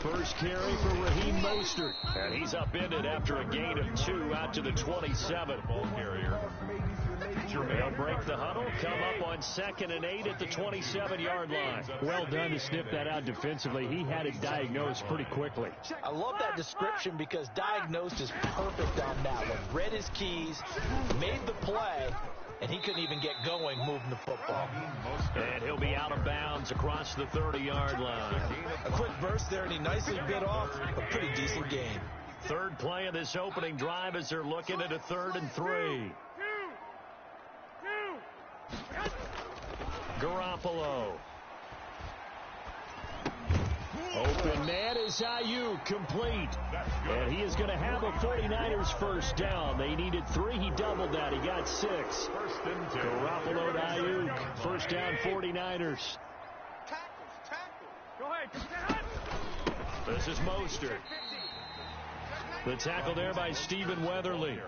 First carry for Raheem Mostert. And he's upended after a gain of 2 out to the 27. Ball carrier. They'll break the huddle, come up on 2nd and 8 at the 27-yard line. Well done to sniff that out defensively. He had it diagnosed pretty quickly. I love that description because diagnosed is perfect on that one. Read his keys, made the play, and he couldn't even get going moving the football. And he'll be out of bounds across the 30-yard line. A quick burst there, and he nicely bit off a pretty decent gain. Third play of this opening drive as they're looking at a 3rd and 3. Garoppolo. Open man is Ayuk, complete. And he is going to have a 49ers first down. They needed 3. He doubled that. He got 6. Garoppolo to Ayuk. First down, 49ers. Go ahead. This is Mostert. The tackle there by Stephen Weatherly.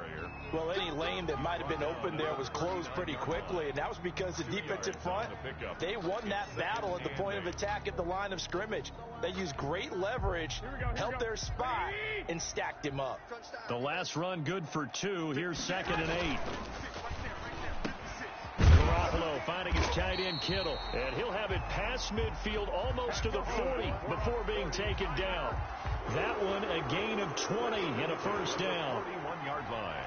Well, any lane that might have been open there was closed pretty quickly, and that was because the defensive front, they won that battle at the point of attack at the line of scrimmage. They used great leverage, held their spot, and stacked him up. The last run good for 2. Here's 2nd and 8. Garoppolo finding his tight end Kittle, and he'll have it past midfield almost to the 40 before being taken down. That one a gain of 20 and a first down. 41-yard line.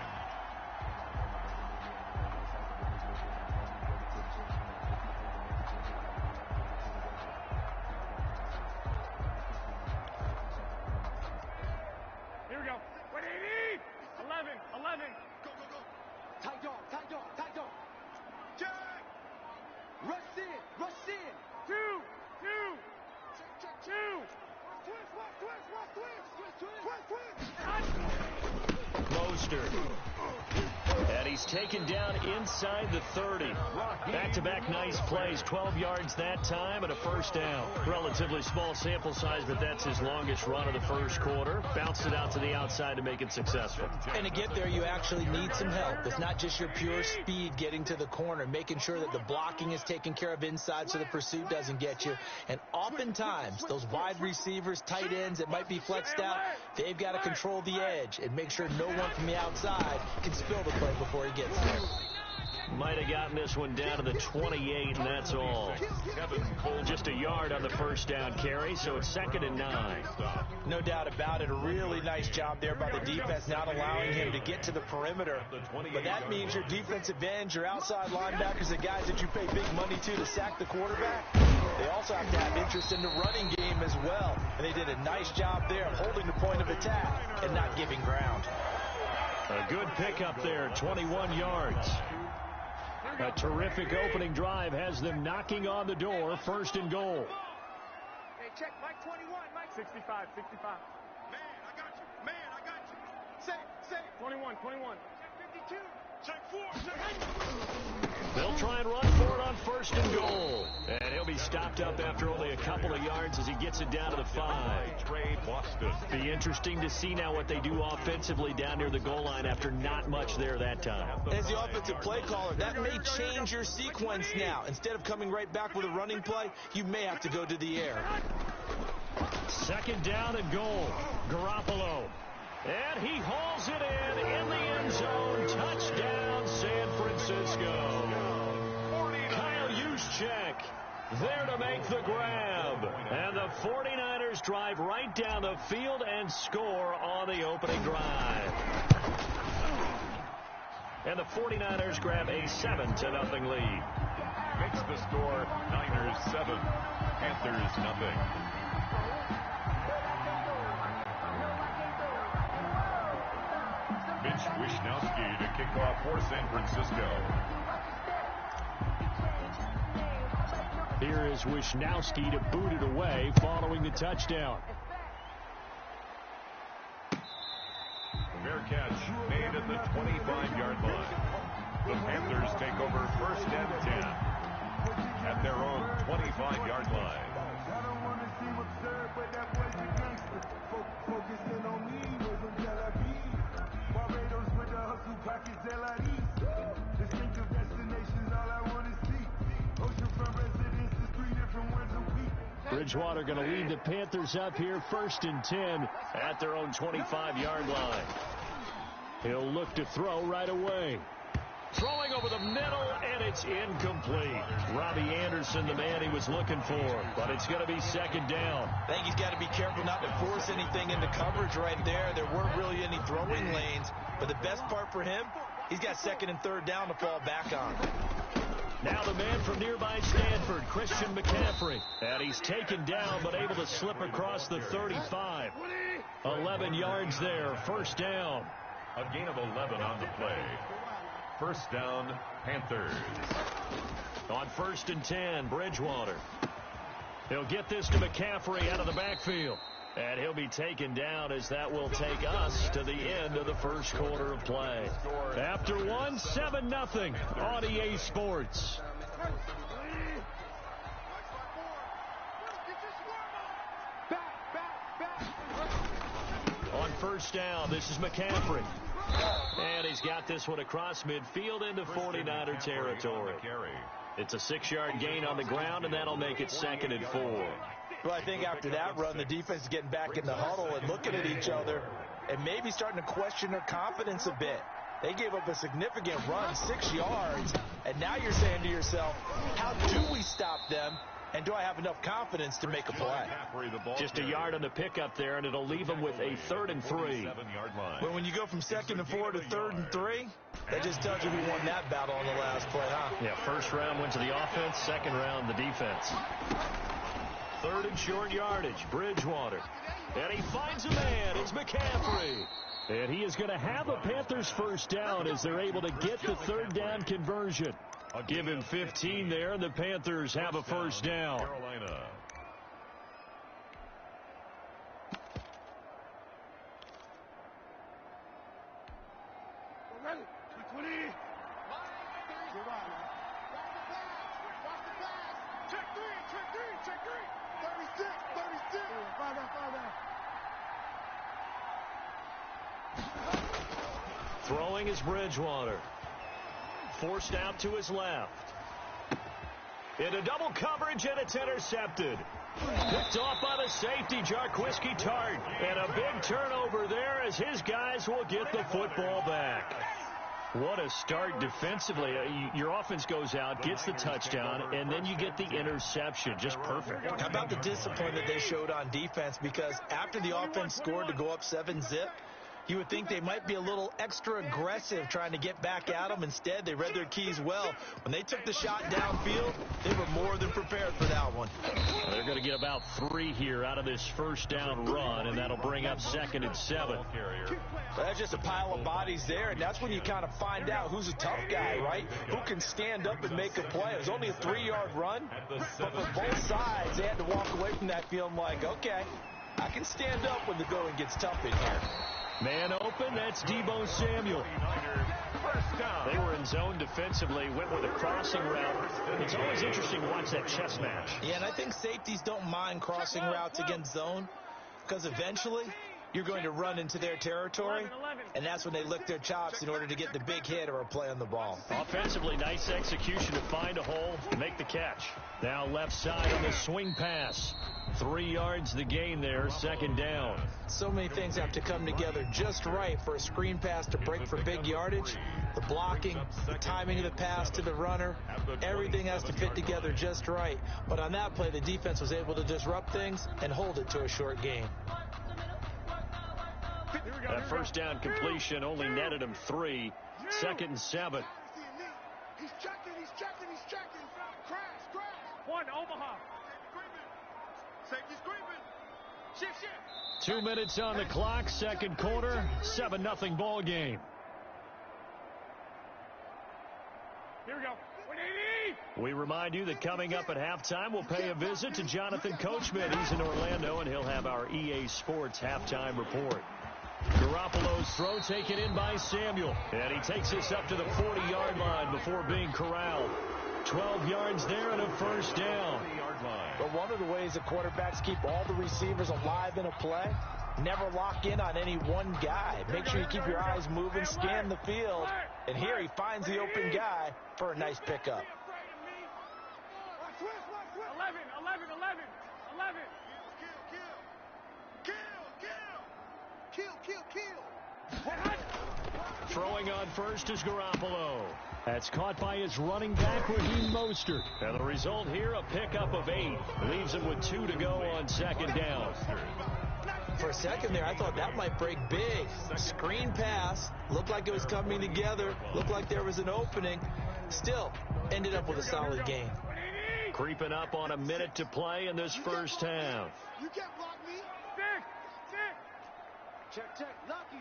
Here we go. What do you need? 11. Tight dog. Jack! Rush in. 2. Mostert. And he's taken down inside the 30. Back-to-back nice plays. 12 yards that time and a first down. Relatively small sample size, but that's his longest run of the first quarter. Bounced it out to the outside to make it successful. And to get there, you actually need some help. It's not just your pure speed getting to the corner, making sure that the blocking is taken care of inside so the pursuit doesn't get you. And oftentimes, those wide receivers, tight ends that might be flexed out, they've got to control the edge and make sure no one from the outside can spill the play before he gets there. Might have gotten this one down to the 28, and that's all. Just a yard on the first down carry, so it's 2nd and 9. No doubt about it. A really nice job there by the defense, not allowing him to get to the perimeter. But that means your defensive ends, your outside linebackers, the guys that you pay big money to sack the quarterback, they also have to have interest in the running game as well. And they did a nice job there of holding the point of attack and not giving ground. A good pickup there, 21 yards. A terrific opening drive has them knocking on the door, 1st and goal. Hey, check, Mike 21, Mike 65. Man, I got you. Say. 21. Check 52. Check 4. They'll try and run for it on 1st and goal. And he'll be stopped up after only a couple of yards as he gets it down to the 5. Trey Boston. Be interesting to see now what they do offensively down near the goal line after not much there that time. As the offensive play caller, that may change your sequence now. Instead of coming right back with a running play, you may have to go to the air. 2nd down and goal. Garoppolo. And he hauls it in the end zone. Touchdown, San Francisco. Kyle Juszczyk there to make the grab. And the 49ers drive right down the field and score on the opening drive. And the 49ers grab a 7-0 lead. Makes the score Niners 7, Panthers nothing. Mitch Wishnowsky to kick off for San Francisco. Here is Wishnowsky to boot it away following the touchdown. Fair catch made at the 25-yard line. The Panthers take over 1st and 10 at their own 25-yard line. Bridgewater going to lead the Panthers up here 1st and 10 at their own 25-yard line. He'll look to throw right away. Throwing over the middle, and it's incomplete. Robbie Anderson, the man he was looking for, but it's going to be 2nd down. I think he's got to be careful not to force anything into coverage right there. There weren't really any throwing lanes, but the best part for him, he's got 2nd and 3rd down to fall back on. Now the man from nearby Stanford, Christian McCaffrey. And he's taken down, but able to slip across the 35. 11 yards there, 1st down. A gain of 11 on the play. 1st down, Panthers. On 1st and 10, Bridgewater. He'll get this to McCaffrey out of the backfield. And he'll be taken down as that will take us to the end of the 1st quarter of play. After one, 7-0 on EA Sports. On 1st down, this is McCaffrey. And he's got this one across midfield into 49er territory. It's a 6-yard gain on the ground, and that'll make it 2nd and 4. Well, I think after that run, the defense is getting back in the huddle and looking at each other and maybe starting to question their confidence a bit. They gave up a significant run, 6 yards, and now you're saying to yourself, how do we stop them? And do I have enough confidence to make a play? Just a yard on the pickup there, and it'll leave them with a 3rd and 3. Well, when you go from 2nd and 4 to 3rd and 3, that just tells you who won that battle on the last play, huh? Yeah, 1st round went to the offense, 2nd round the defense. 3rd and short yardage, Bridgewater. And he finds a man. It's McCaffrey. And he is going to have a Panthers 1st down as they're able to get the 3rd down conversion. I'll give him 15 there, and the Panthers have a 1st down. Carolina. Throwing is Bridgewater. Forced out to his left. Into double coverage, and it's intercepted. Picked off by the safety, Jarquiski Tart. And a big turnover there as his guys will get the football back. What a start defensively. Your offense goes out, gets the touchdown, and then you get the interception. Just perfect. How about the discipline that they showed on defense? Because after the offense scored to go up 7-zip, you would think they might be a little extra aggressive trying to get back at them. Instead, they read their keys well. When they took the shot downfield, they were more than prepared for that one. They're going to get about 3 here out of this 1st down run, and that'll bring up 2nd and 7. But that's just a pile of bodies there, and that's when you kind of find out who's a tough guy, right? Who can stand up and make a play. It was only a 3-yard run, but for both sides, they had to walk away from that feeling like, okay, I can stand up when the going gets tough in here. Man open, that's Deebo Samuel. They were in zone defensively, went with a crossing route. It's always interesting to watch that chess match. Yeah, and I think safeties don't mind crossing routes against zone because eventually you're going to run into their territory, and that's when they lick their chops in order to get the big hit or a play on the ball. Offensively, nice execution to find a hole, make the catch. Now left side on the swing pass. 3 yards the gain there, 2nd down. So many things have to come together just right for a screen pass to break for big yardage. The blocking, the timing of the pass to the runner, everything has to fit together just right. But on that play, the defense was able to disrupt things and hold it to a short gain. That 1st down completion only netted him 3. 2nd and 7. He's checking. Crash. 1, Omaha. Safety screaming. Shift. 2 minutes on the clock, 2nd quarter, 7-0 ball game. Here we go. We remind you that coming up at halftime, we'll pay a visit to Jonathan Coachman. He's in Orlando, and he'll have our EA Sports halftime report. Garoppolo's throw taken in by Samuel, and he takes this up to the 40-yard line before being corralled. 12 yards there and a 1st down. But one of the ways the quarterbacks keep all the receivers alive in a play, never lock in on any one guy. Make sure you keep your eyes moving, scan the field, and here he finds the open guy for a nice pickup. 11. Throwing on first is Garoppolo. That's caught by his running back, Raheem Mostert. And the result here, a pickup of 8. Leaves him with 2 to go on second down. For a second there, I thought that might break big. Screen pass. Looked like it was coming together. Looked like there was an opening. Still, ended up with a solid gain. Creeping up on a minute to play in this first half. You can't block me. Check, check. Lucky.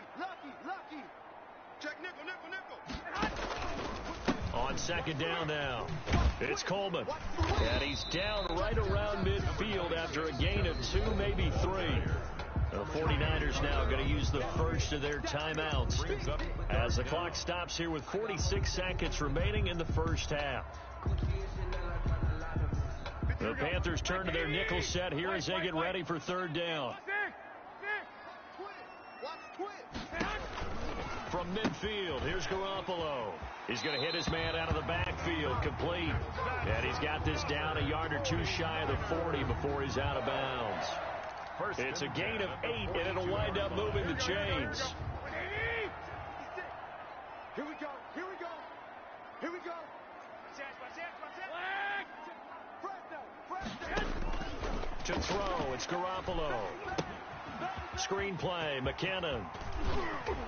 Check, nickel. On second down now, it's Coleman. And he's down right around midfield after a gain of 2, maybe 3. The 49ers now going to use the first of their timeouts as the clock stops here with 46 seconds remaining in the first half. The Panthers turn to their nickel set here as they get ready for third down. From midfield, here's Garoppolo. He's going to hit his man out of the backfield, complete. And he's got this down a yard or 2 shy of the 40 before he's out of bounds. It's a gain of 8, and it'll wind up moving the chains. Here we go. To throw, it's Garoppolo. Screen play, McKinnon.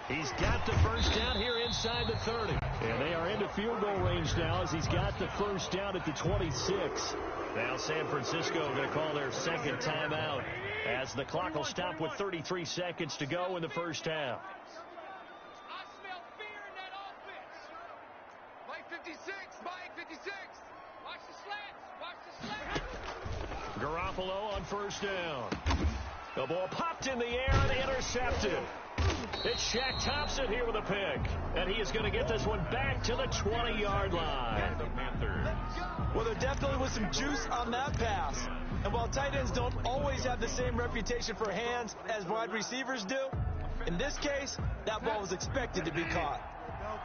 He's got the first down here inside the 30. And they are into field goal range now as he's got the first down at the 26. Now San Francisco going to call their second timeout as the clock will stop with 33 seconds to go in the first half. I smell fear in that offense. Mike 56. Watch the slants. Garoppolo on first down. The ball popped in the air and intercepted. It's Shaq Thompson here with a pick. And he is going to get this one back to the 20-yard line. Well, there definitely was some juice on that pass. And while tight ends don't always have the same reputation for hands as wide receivers do, in this case, that ball was expected to be caught.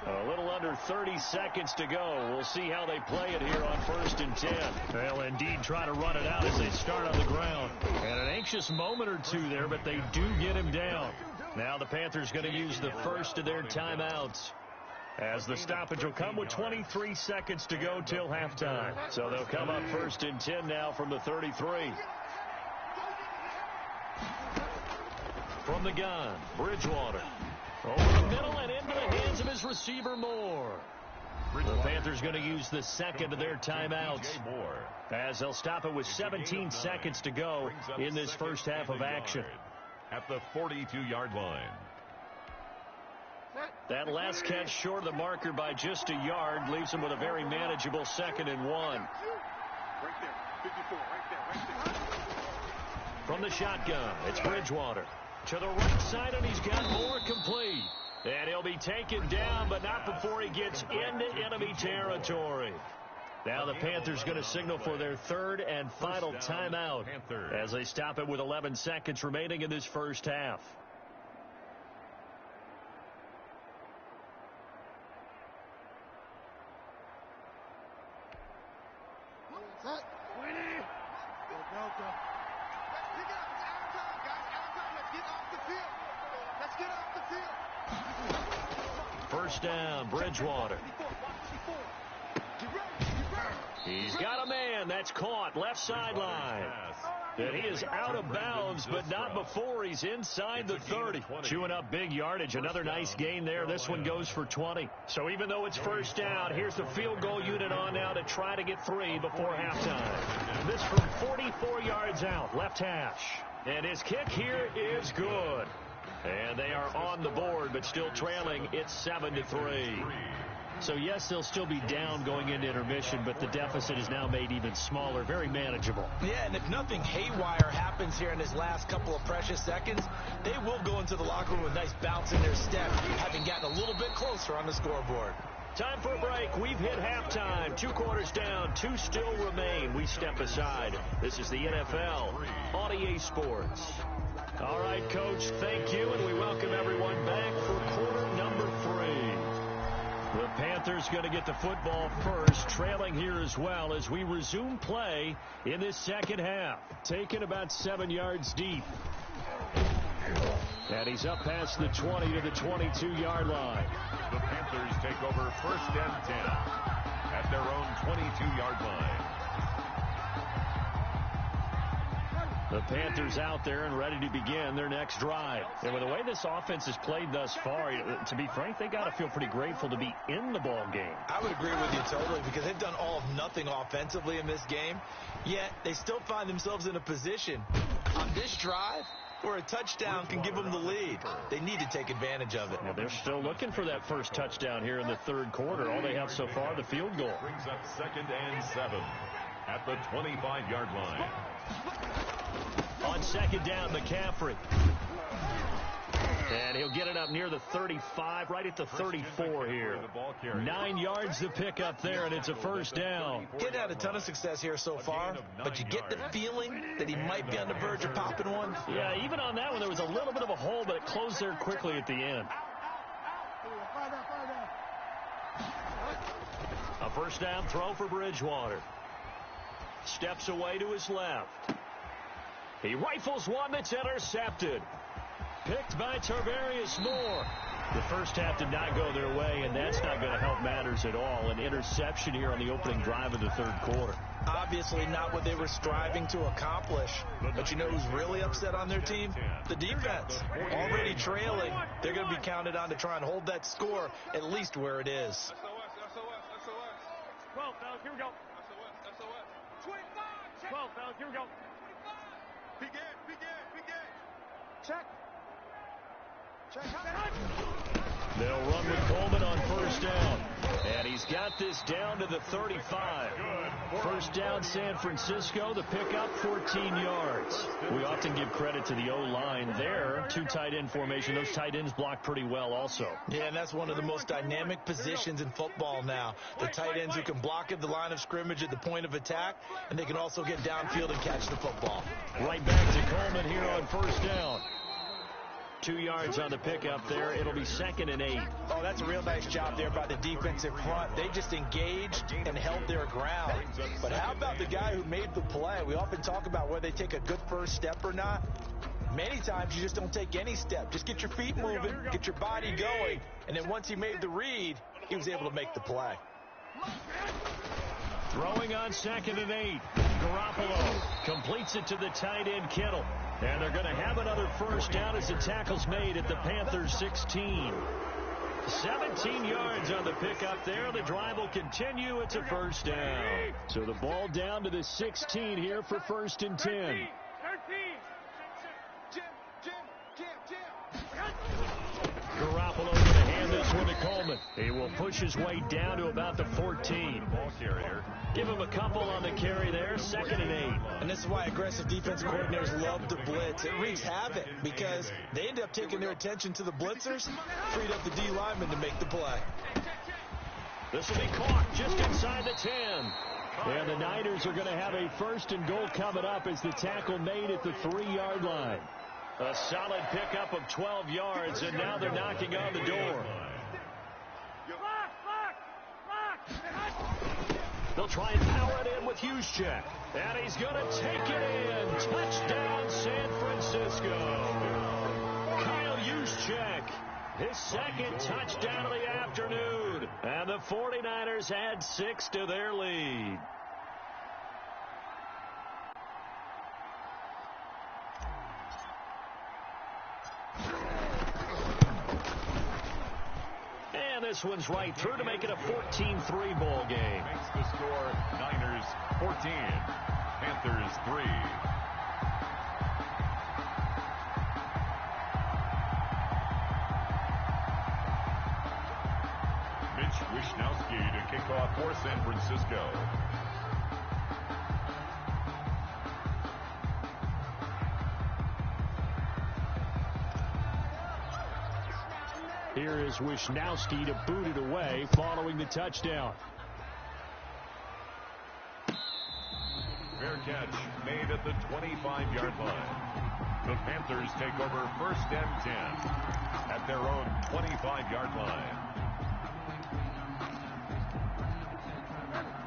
A little under 30 seconds to go. We'll see how they play it here on 1st and 10. They'll indeed try to run it out as they start on the ground. And an anxious moment or 2 there, but they do get him down. Now the Panthers going to use the first of their timeouts, as the stoppage will come with 23 seconds to go till halftime. So they'll come up 1st and 10 now from the 33. From the gun, Bridgewater. Over the middle and into the hands of his receiver, Moore. The Panthers going to use the second of their timeouts, as they'll stop it with 17 seconds to go in this first half of action. At the 42-yard line. That last catch short of the marker by just a yard leaves him with a very manageable 2nd and 1. Right there. 54. Right there. From the shotgun, it's Bridgewater. To the right side, and he's got Moore complete. And he'll be taken down, but not before he gets into enemy territory. Now the Panthers going to signal for their 3rd and final timeout as they stop it with 11 seconds remaining in this first half. First down, Bridgewater. He's got a man. That's caught. Left sideline. And he is out of bounds, but not before he's inside the 30. Chewing up big yardage. Another nice gain there. This one goes for 20. So even though it's first down, here's the field goal unit on now to try to get 3 before halftime. This from 44 yards out, left hash. And his kick here is good. And they are on the board, but still trailing. It's 7-3. So, yes, they'll still be down going into intermission, but the deficit is now made even smaller, very manageable. Yeah, and if nothing haywire happens here in his last couple of precious seconds, they will go into the locker room with nice bounce in their step, having gotten a little bit closer on the scoreboard. Time for a break. We've hit halftime. 2 quarters down, 2 still remain. We step aside. This is the NFL on EA Sports. All right, Coach, thank you, and we welcome everyone back for quarter number 3. The Panthers going to get the football first, trailing here as well as we resume play in this second half. Taken about 7 yards deep. And he's up past the 20 to the 22-yard line. The Panthers take over 1st and 10 at their own 22-yard line. The Panthers out there and ready to begin their next drive. And with the way this offense has played thus far, to be frank, they got to feel pretty grateful to be in the ball game. I would agree with you totally, because they've done all of nothing offensively in this game, yet they still find themselves in a position on this drive where a touchdown can give them the lead. They need to take advantage of it. Now they're still looking for that first touchdown here in the third quarter. All they have so far, the field goal. Brings up 2nd and 7 at the 25-yard line. On 2nd down, McCaffrey. And he'll get it up near the 35, right at the 34 here. 9 yards to pick up there, and it's a 1st down. Getting had a ton of success here so far, but you get the feeling that he might be on the verge of popping one. Yeah, even on that one, there was a little bit of a hole, but it closed there quickly at the end. A 1st down throw for Bridgewater. Steps away to his left. He rifles one that's intercepted. Picked by Tarvarius Moore. The first half did not go their way, and that's not going to help matters at all. An interception here on the opening drive of the third quarter. Obviously not what they were striving to accomplish. But you know who's really upset on their team? The defense. Already trailing. They're going to be counted on to try and hold that score at least where it is. 12, fellas, here we go. 12, fellas, here we go. Begin. Check. They'll run with Coleman on 1st down. And he's got this down to the 35. 1st down, San Francisco. The pickup, 14 yards. We often give credit to the O-line there. 2 tight end formation. Those tight ends block pretty well also. Yeah, and that's one of the most dynamic positions in football now. The tight ends who can block at the line of scrimmage at the point of attack, and they can also get downfield and catch the football. Right back to Coleman here on 1st down. 2 yards on the pickup there. It'll be 2nd and 8. Oh, that's a real nice job there by the defensive front. They just engaged and held their ground. But how about the guy who made the play? We often talk about whether they take a good first step or not. Many times you just don't take any step. Just get your feet moving, get your body going, and then once he made the read, he was able to make the play. Throwing on 2nd and 8. Garoppolo completes it to the tight end Kittle. And they're going to have another 1st down as the tackle's made at the Panthers 16. 17 yards on the pickup there. The drive will continue. It's a 1st down. So the ball down to the 16 here for 1st and 10. 13. Garoppolo going to hand this one to Coleman. He will push his way down to about the 14. Ball carrier. Give him a couple on the carry there. 2nd and 8. And this is why aggressive defense coordinators love to blitz. It wreaks havoc because they end up taking their attention to the blitzers, freed up the D lineman to make the play. This will be caught just inside the 10. And the Niners are going to have a 1st and goal coming up as the tackle made at the 3-yard line. A solid pickup of 12 yards, and now they're knocking on the door. They'll try and power it in with Juszczyk. And he's going to take it in. Touchdown, San Francisco. Kyle Juszczyk, his 2nd touchdown of the afternoon. And the 49ers add 6 to their lead. And this one's right through to make it a 14-3 ball game. Makes the score Niners 14, Panthers 3. Mitch Wishnowsky to kick off for San Francisco. Here is Wishnowsky to boot it away following the touchdown. Fair catch made at the 25-yard line. The Panthers take over 1st and 10 at their own 25-yard line.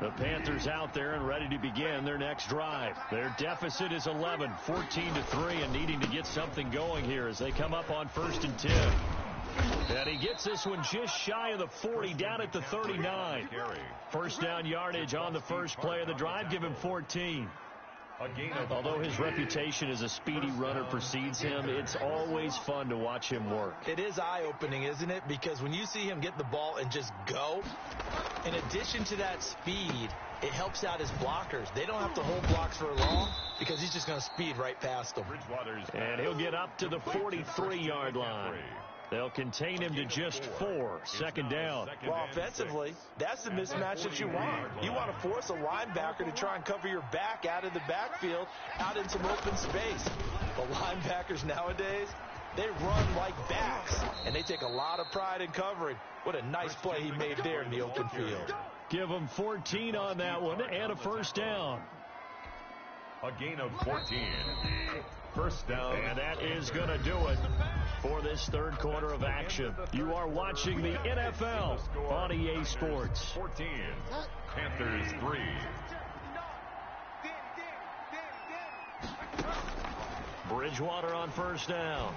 The Panthers out there and ready to begin their next drive. Their deficit is 11, 14-3, and needing to get something going here as they come up on 1st and 10. And he gets this one just shy of the 40, down at the 39. First down yardage on the first play of the drive. Give him 14. Although his reputation as a speedy runner precedes him, it's always fun to watch him work. It is eye-opening, isn't it? Because when you see him get the ball and just go, in addition to that speed, it helps out his blockers. They don't have to hold blocks for long because he's just going to speed right past them. And he'll get up to the 43-yard line. They'll contain him to just 4. Second down. Well, offensively, that's the mismatch that you want. You want to force a linebacker to try and cover your back out of the backfield, out in some open space. The linebackers nowadays, they run like backs, and they take a lot of pride in covering. What a nice play he made there in the open field. Give him 14 on that one and a first down. A gain of 14. First down. And that is going to do it for this third quarter of action. You are watching the NFL on EA Sports. 14. Panthers 3. Bridgewater on first down.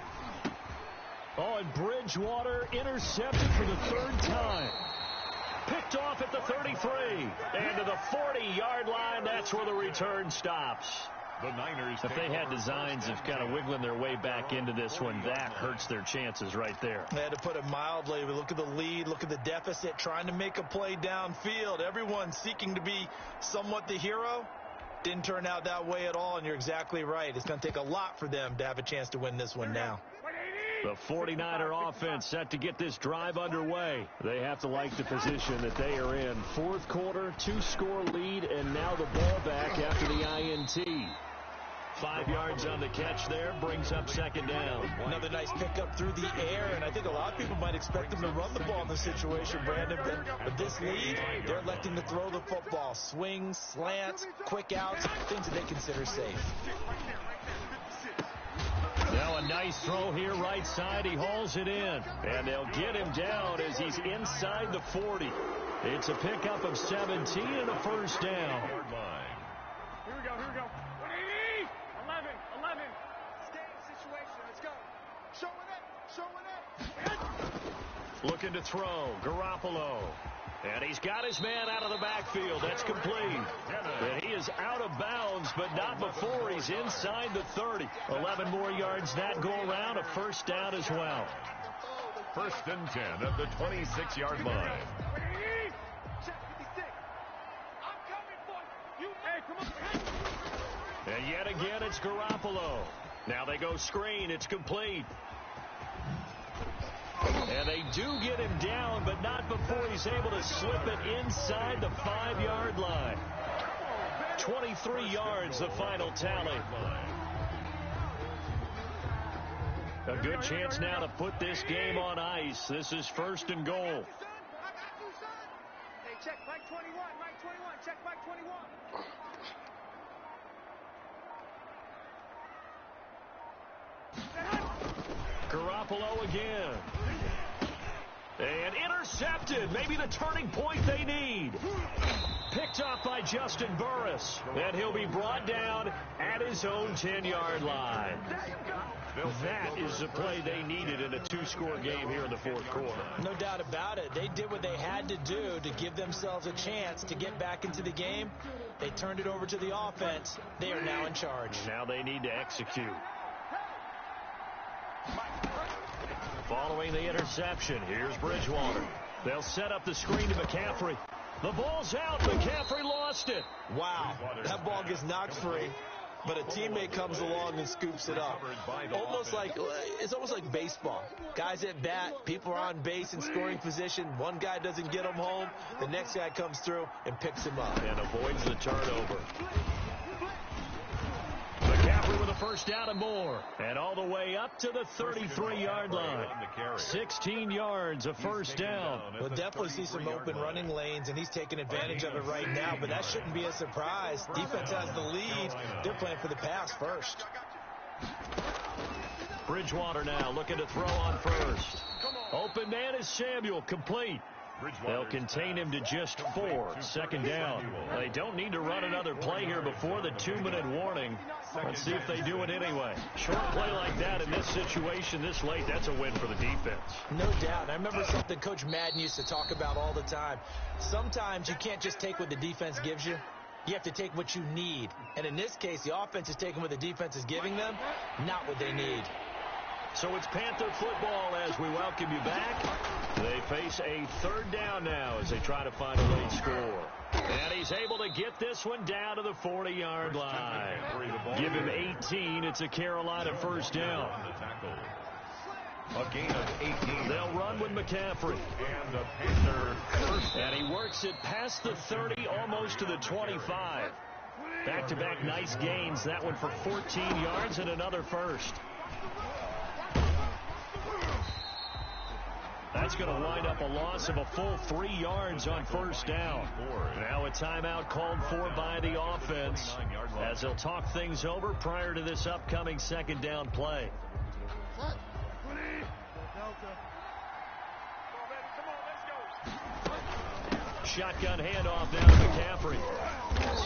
Oh, and Bridgewater intercepted for the third time. Picked off at the 33. And to the 40-yard line, that's where the return stops. The Niners. If they had designs of kind of wiggling their way back into this one, that hurts their chances right there. They had to put it mildly. Look at the lead, look at the deficit, trying to make a play downfield. Everyone seeking to be somewhat the hero. Didn't turn out that way at all, and you're exactly right. It's going to take a lot for them to have a chance to win this one now. The 49er offense set to get this drive underway. They have to like the position that they are in. Fourth quarter, 2-score lead, and now the ball back after the INT. 5 yards on the catch there, brings up second down. Another nice pickup through the air, and I think a lot of people might expect them to run the ball in this situation, Brandon. But with this lead, they're electing to throw the football. Swings, slants, quick outs, things that they consider safe. Now a nice throw here right side. He hauls it in. And they'll get him down as he's inside the 40. It's a pickup of 17 and a first down. Here we go, here we go. 11. Stay in situation, let's go. Show it up. Looking to throw, Garoppolo. And he's got his man out of the backfield. That's complete. And he is out of bounds, but not before he's inside the 30. 11 more yards that go around, a first down as well. First and 10 at the 26-yard line. And yet again, it's Garoppolo. Now they go screen. It's complete. And they do get him down, but not before he's able to slip it inside the 5-yard line. 23 yards, the final tally. A good chance now to put this game on ice. This is first and goal. I got you, son. Hey, check Mike 21, Mike 21, check Mike 21. Garoppolo again. And intercepted. Maybe the turning point they need. Picked off by Justin Burris. And he'll be brought down at his own 10-yard line. That is the play they needed in a 2-score game here in the fourth quarter. No doubt about it. They did what they had to do to give themselves a chance to get back into the game. They turned it over to the offense. They are now in charge. Now they need to execute. Following the interception, here's Bridgewater. They'll set up the screen to McCaffrey. The ball's out. McCaffrey lost it. Wow, that ball gets knocked free, but a teammate comes along and scoops it up. It's almost like baseball. Guys at bat, people are on base in scoring position. One guy doesn't get him home. The next guy comes through and picks him up. And avoids the turnover. McCaffrey with a first down and more. And all the way up to the 33-yard line. 16 yards, a first down. We'll definitely see some open running lanes, and he's taking advantage of it right now, but that shouldn't be a surprise. Defense has the lead. They're playing for the pass first. Bridgewater now looking to throw on first. Open man is Samuel, complete. They'll contain him to just 4. Second down. They don't need to run another play here before the 2-minute warning. Let's see if they do it anyway. Short play like that in this situation this late, that's a win for the defense. No doubt. I remember something Coach Madden used to talk about all the time. Sometimes you can't just take what the defense gives you. You have to take what you need. And in this case, the offense is taking what the defense is giving them, not what they need. So it's Panther football as we welcome you back. They face a 3rd down now as they try to find a late score. And he's able to get this one down to the 40-yard line. Give him 18. It's a Carolina 1st down. A gain of 18. They'll run with McCaffrey. And the Panther first. And he works it past the 30, almost to the 25. Back-to-back nice gains. That one for 14 yards and another first. That's going to wind up a loss of a full 3 yards on 1st down. Now a timeout called for by the offense as they'll talk things over prior to this upcoming 2nd down play. Shotgun handoff now to McCaffrey.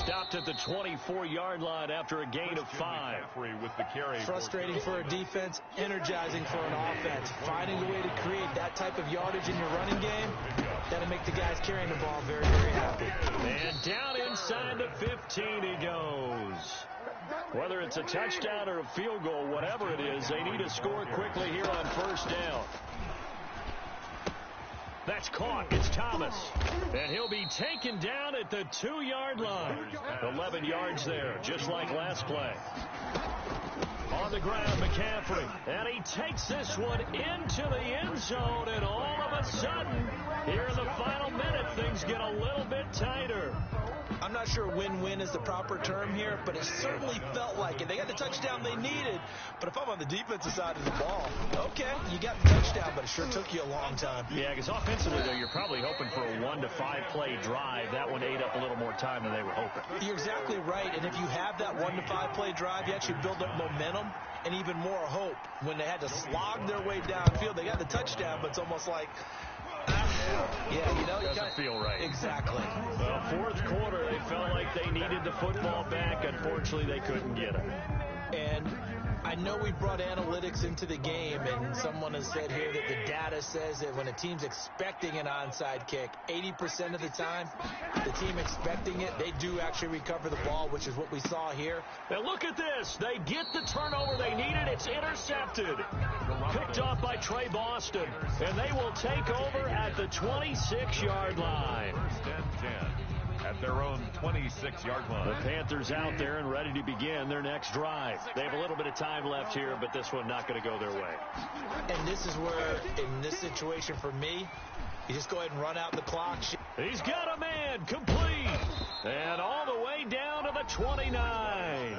Stopped at the 24-yard line after a gain of 5. With the carry. Frustrating for a defense, energizing for an offense. Finding a way to create that type of yardage in your running game, that'll make the guys carrying the ball very, very happy. And down inside the 15 he goes. Whether it's a touchdown or a field goal, whatever it is, they need to score quickly here on 1st down. That's caught. It's Thomas. And he'll be taken down at the 2-yard line. 11 yards there, just like last play. On the ground, McCaffrey. And he takes this one into the end zone. And all of a sudden, here in the final minute, things get a little bit tighter. I'm not sure win-win is the proper term here, but it certainly felt like it. They got the touchdown they needed, but if I'm on the defensive side of the ball, okay, you got the touchdown, but it sure took you a long time. Yeah, because offensively, though, you're probably hoping for a 1 to 5 play drive. That one ate up a little more time than they were hoping. You're exactly right, and if you have that 1 to 5 play drive, you actually build up momentum and even more hope. When they had to slog their way downfield, they got the touchdown, but it's almost like, yeah, you know, doesn't feel right. Exactly. Well, 4th quarter, they felt like they needed the football back. Unfortunately, they couldn't get it. And I know we brought analytics into the game, and someone has said here that the data says that when a team's expecting an onside kick, 80% of the time, the team expecting it, they do actually recover the ball, which is what we saw here. And look at this. They get the turnover they needed. It's intercepted. Picked off by Trey Boston. And they will take over at the 26-yard line. 1st and 10. At their own 26-yard line. The Panthers out there and ready to begin their next drive. They have a little bit of time left here, but this one not going to go their way. And this is where, in this situation for me, you just go ahead and run out the clock. He's got a man, complete. And all the way down to the 29.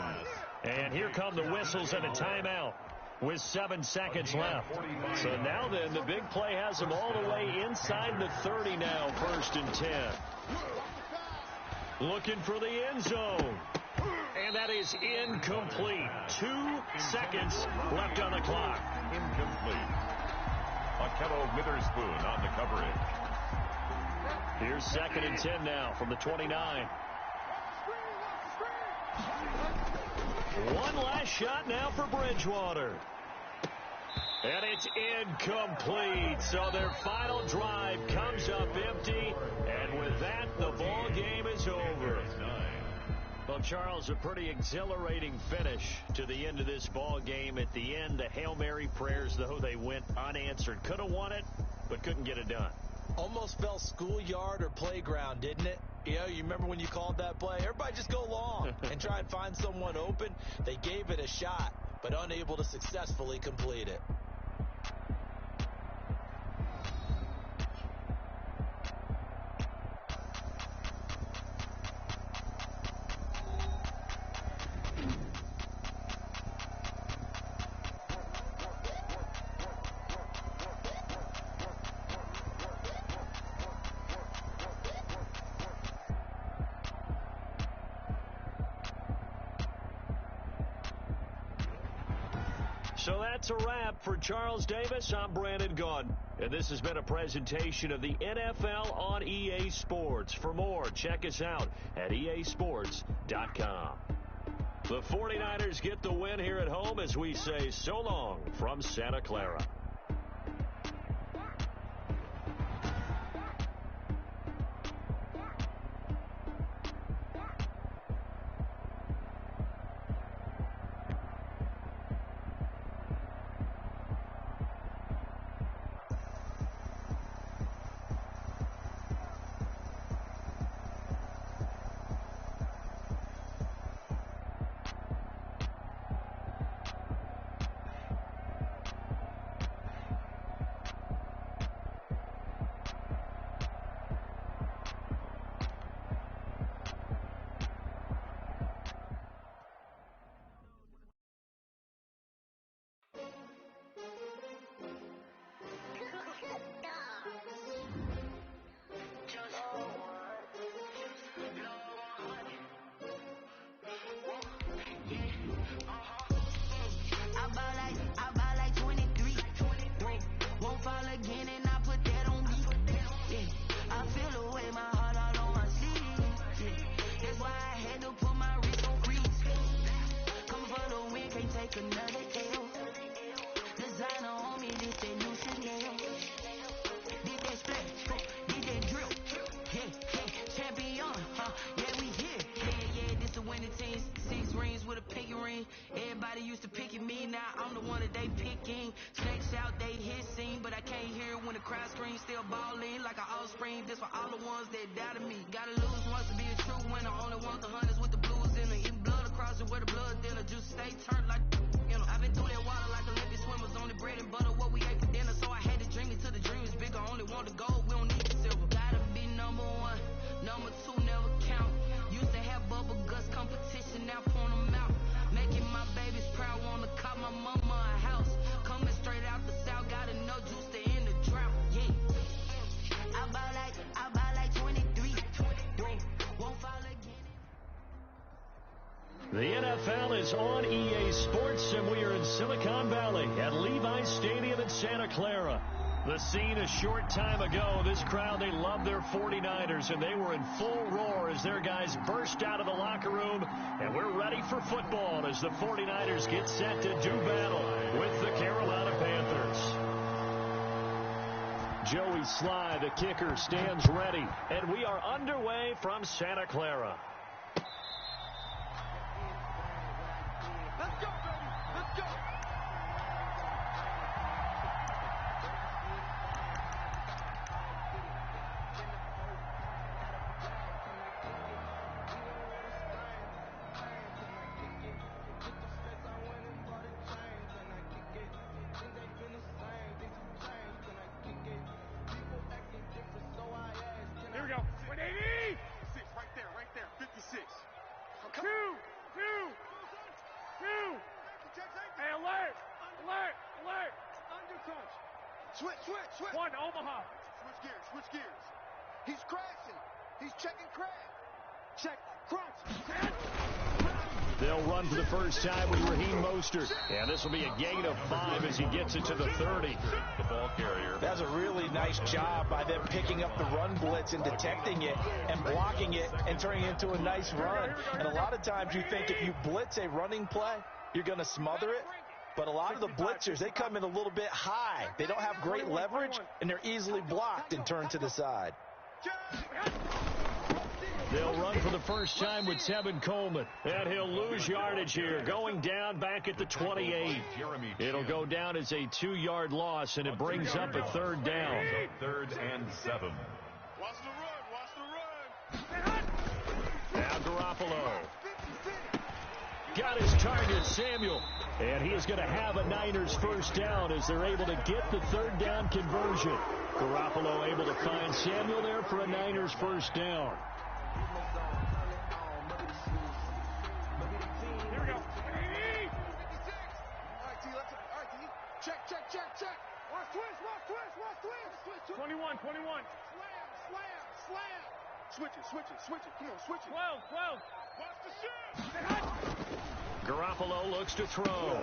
And here come the whistles and a timeout with 7 seconds left. So now then, the big play has them all the way inside the 30 now, 1st and 10. Looking for the end zone. And that is incomplete. 2 seconds left on the clock. Incomplete. Akello Witherspoon on the coverage. Here's 2nd and 10 now from the 29. One last shot now for Bridgewater. And it's incomplete. So their final drive comes up empty. And with that, the ball game is over. Well, Charles, a pretty exhilarating finish to the end of this ball game. At the end, the Hail Mary prayers, though, they went unanswered. Could have won it, but couldn't get it done. Almost felt schoolyard or playground, didn't it? You know, you remember when you called that play? Everybody just go long and try and find someone open. They gave it a shot, but unable to successfully complete it. So that's a wrap for Charles Davis. I'm Brandon Gaudin. And this has been a presentation of the NFL on EA Sports. For more, check us out at easports.com. The 49ers get the win here at home as we say so long from Santa Clara. Everybody used to picking me, now I'm the one that they picking. Snakes out, they hissing, but I can't hear when the crowd screams. Still balling like an offspring. This for all the ones that doubted me. Gotta lose once to be a true winner. Only want the hunters with the blues in it. Eating blood across it where the blood dinner. Just stay turned like, you know. I've been through that water like Olympic swimmers. Only bread and butter, what we ate for dinner. So I had to dream it till the dream is bigger. Only want the gold, we don't need the silver. Gotta be number one, number two never count. Used to have bubble guts competition, now point them out. Making my babies proud, wanna call my mama a house. Coming straight out the south, gotta know juice to end the drought. Yeah, I buy like 23. Won't fall again. The NFL is on EA Sports, and we are in Silicon Valley at Levi's Stadium in Santa Clara. The scene a short time ago, this crowd, they love their 49ers, and they were in full roar as their guys burst out of the locker room, and we're ready for football as the 49ers get set to do battle with the Carolina Panthers. Joey Sly, the kicker, stands ready, and we are underway from Santa Clara. Let's go, baby. Let's go. Here we go. 180. 56, right there. 56. Two. Hey, alert. Undercrunch. Switch. One, Omaha. Switch gears. He's crashing. He's checking crash. Check, crunch. They'll run for the first time with Raheem Mostert. And this will be a gain of 5 as he gets it to the 30. The ball carrier. That's a really nice job by them picking up the run blitz and detecting it and blocking it and turning it into a nice run. And a lot of times you think if you blitz a running play, you're going to smother it. But a lot of the blitzers, they come in a little bit high. They don't have great leverage, and they're easily blocked and turned to the side. They'll run for the first time with Tevin Coleman. And he'll lose yardage here, going down back at the 28. It'll go down as a 2-yard loss, and it brings up a third down. 3rd and 7. Watch the run. Now Garoppolo. Got his target, Samuel. And he is going to have a Niners first down as they're able to get the third down conversion. Garoppolo able to find Samuel there for a Niners first down. Here we go. 180. All right, T. Check. Watch twist. 21. Slam. Switch it. Come on, switch it. 12. Watch the shift. Garoppolo looks to throw.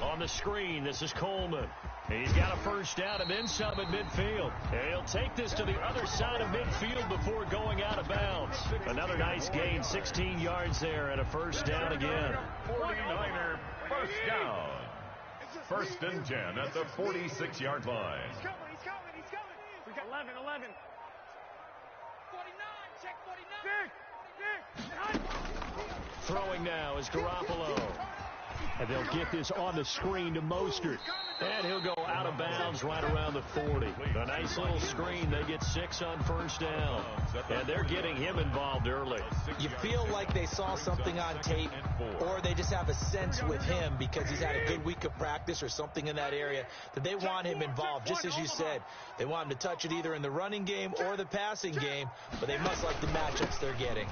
On the screen, this is Coleman. He's got a first down and then some at midfield. And he'll take this to the other side of midfield before going out of bounds. Another nice gain, 16 yards there and a first down again. 49er first down. First and 10 at the 46-yard line. He's coming. We got 11. 49, check 49. Throwing now is Garoppolo. And they'll get this on the screen to Mostert. And he'll go out of bounds right around the 40. A nice little screen. They get 6 on first down. And they're getting him involved early. You feel like they saw something on tape, or they just have a sense with him because he's had a good week of practice or something in that area that they want him involved. Just as you said, they want him to touch it either in the running game or the passing game, but they must like the matchups they're getting.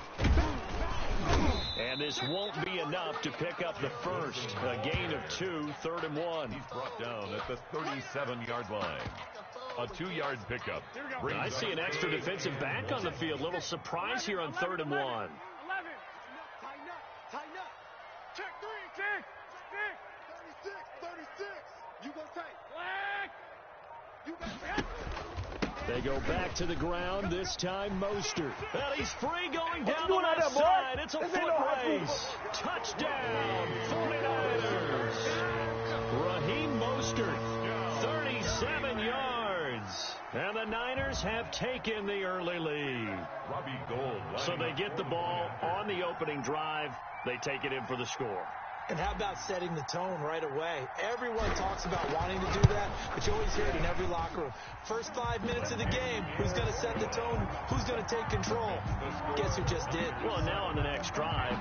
And this won't be enough to pick up the first. A gain of 2, 3rd and 1. He's brought down at the 37-yard line. A 2-yard pickup. I see an extra defensive back on the field. Little surprise here on 3rd and 1. 11. Tighten up. Check 3. 36. You go tight. You got They go back to the ground, this time Mostert. And he's free going down the left side. It's a foot race. Touchdown, 49ers. Raheem Mostert, 37 yards. And the Niners have taken the early lead. Robbie Gould. So they get the ball on the opening drive. They take it in for the score. And how about setting the tone right away? Everyone talks about wanting to do that, but you always hear it in every locker room. First 5 minutes of the game, who's going to set the tone? Who's going to take control? Guess who just did? Well, now on the next drive,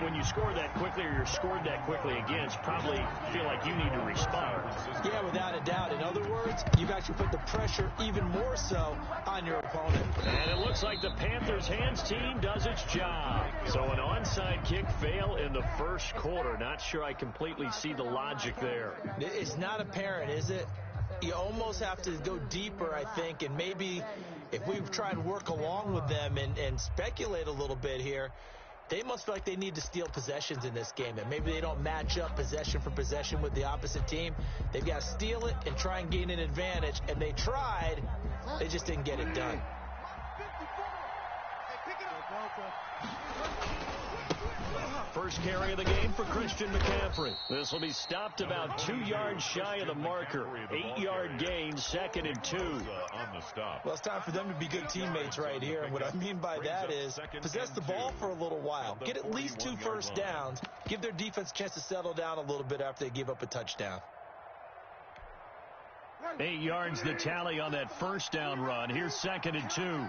when you score that quickly or you're scored that quickly again, you probably feel like you need to respond. Yeah, without a doubt. In other words, you've actually put the pressure even more so on your opponent. And it looks like the Panthers' hands team does its job. So an onside kick fail in the first quarter. Not sure I completely see the logic there. It's not apparent, is it? You almost have to go deeper, I think, and maybe if we try and work along with them and speculate a little bit here, they must feel like they need to steal possessions in this game, and maybe they don't match up possession for possession with the opposite team. They've got to steal it and try and gain an advantage, and they tried. They just didn't get it done. First carry of the game for Christian McCaffrey. This will be stopped about 2 yards shy of the marker. 8-yard gain, 2nd and 2. On the stop. Well, it's time for them to be good teammates right here. And what I mean by that is possess the ball for a little while. Get at least 2 first downs. Give their defense a chance to settle down a little bit after they give up a touchdown. 8 yards the tally on that first down run. Here's 2nd and 2.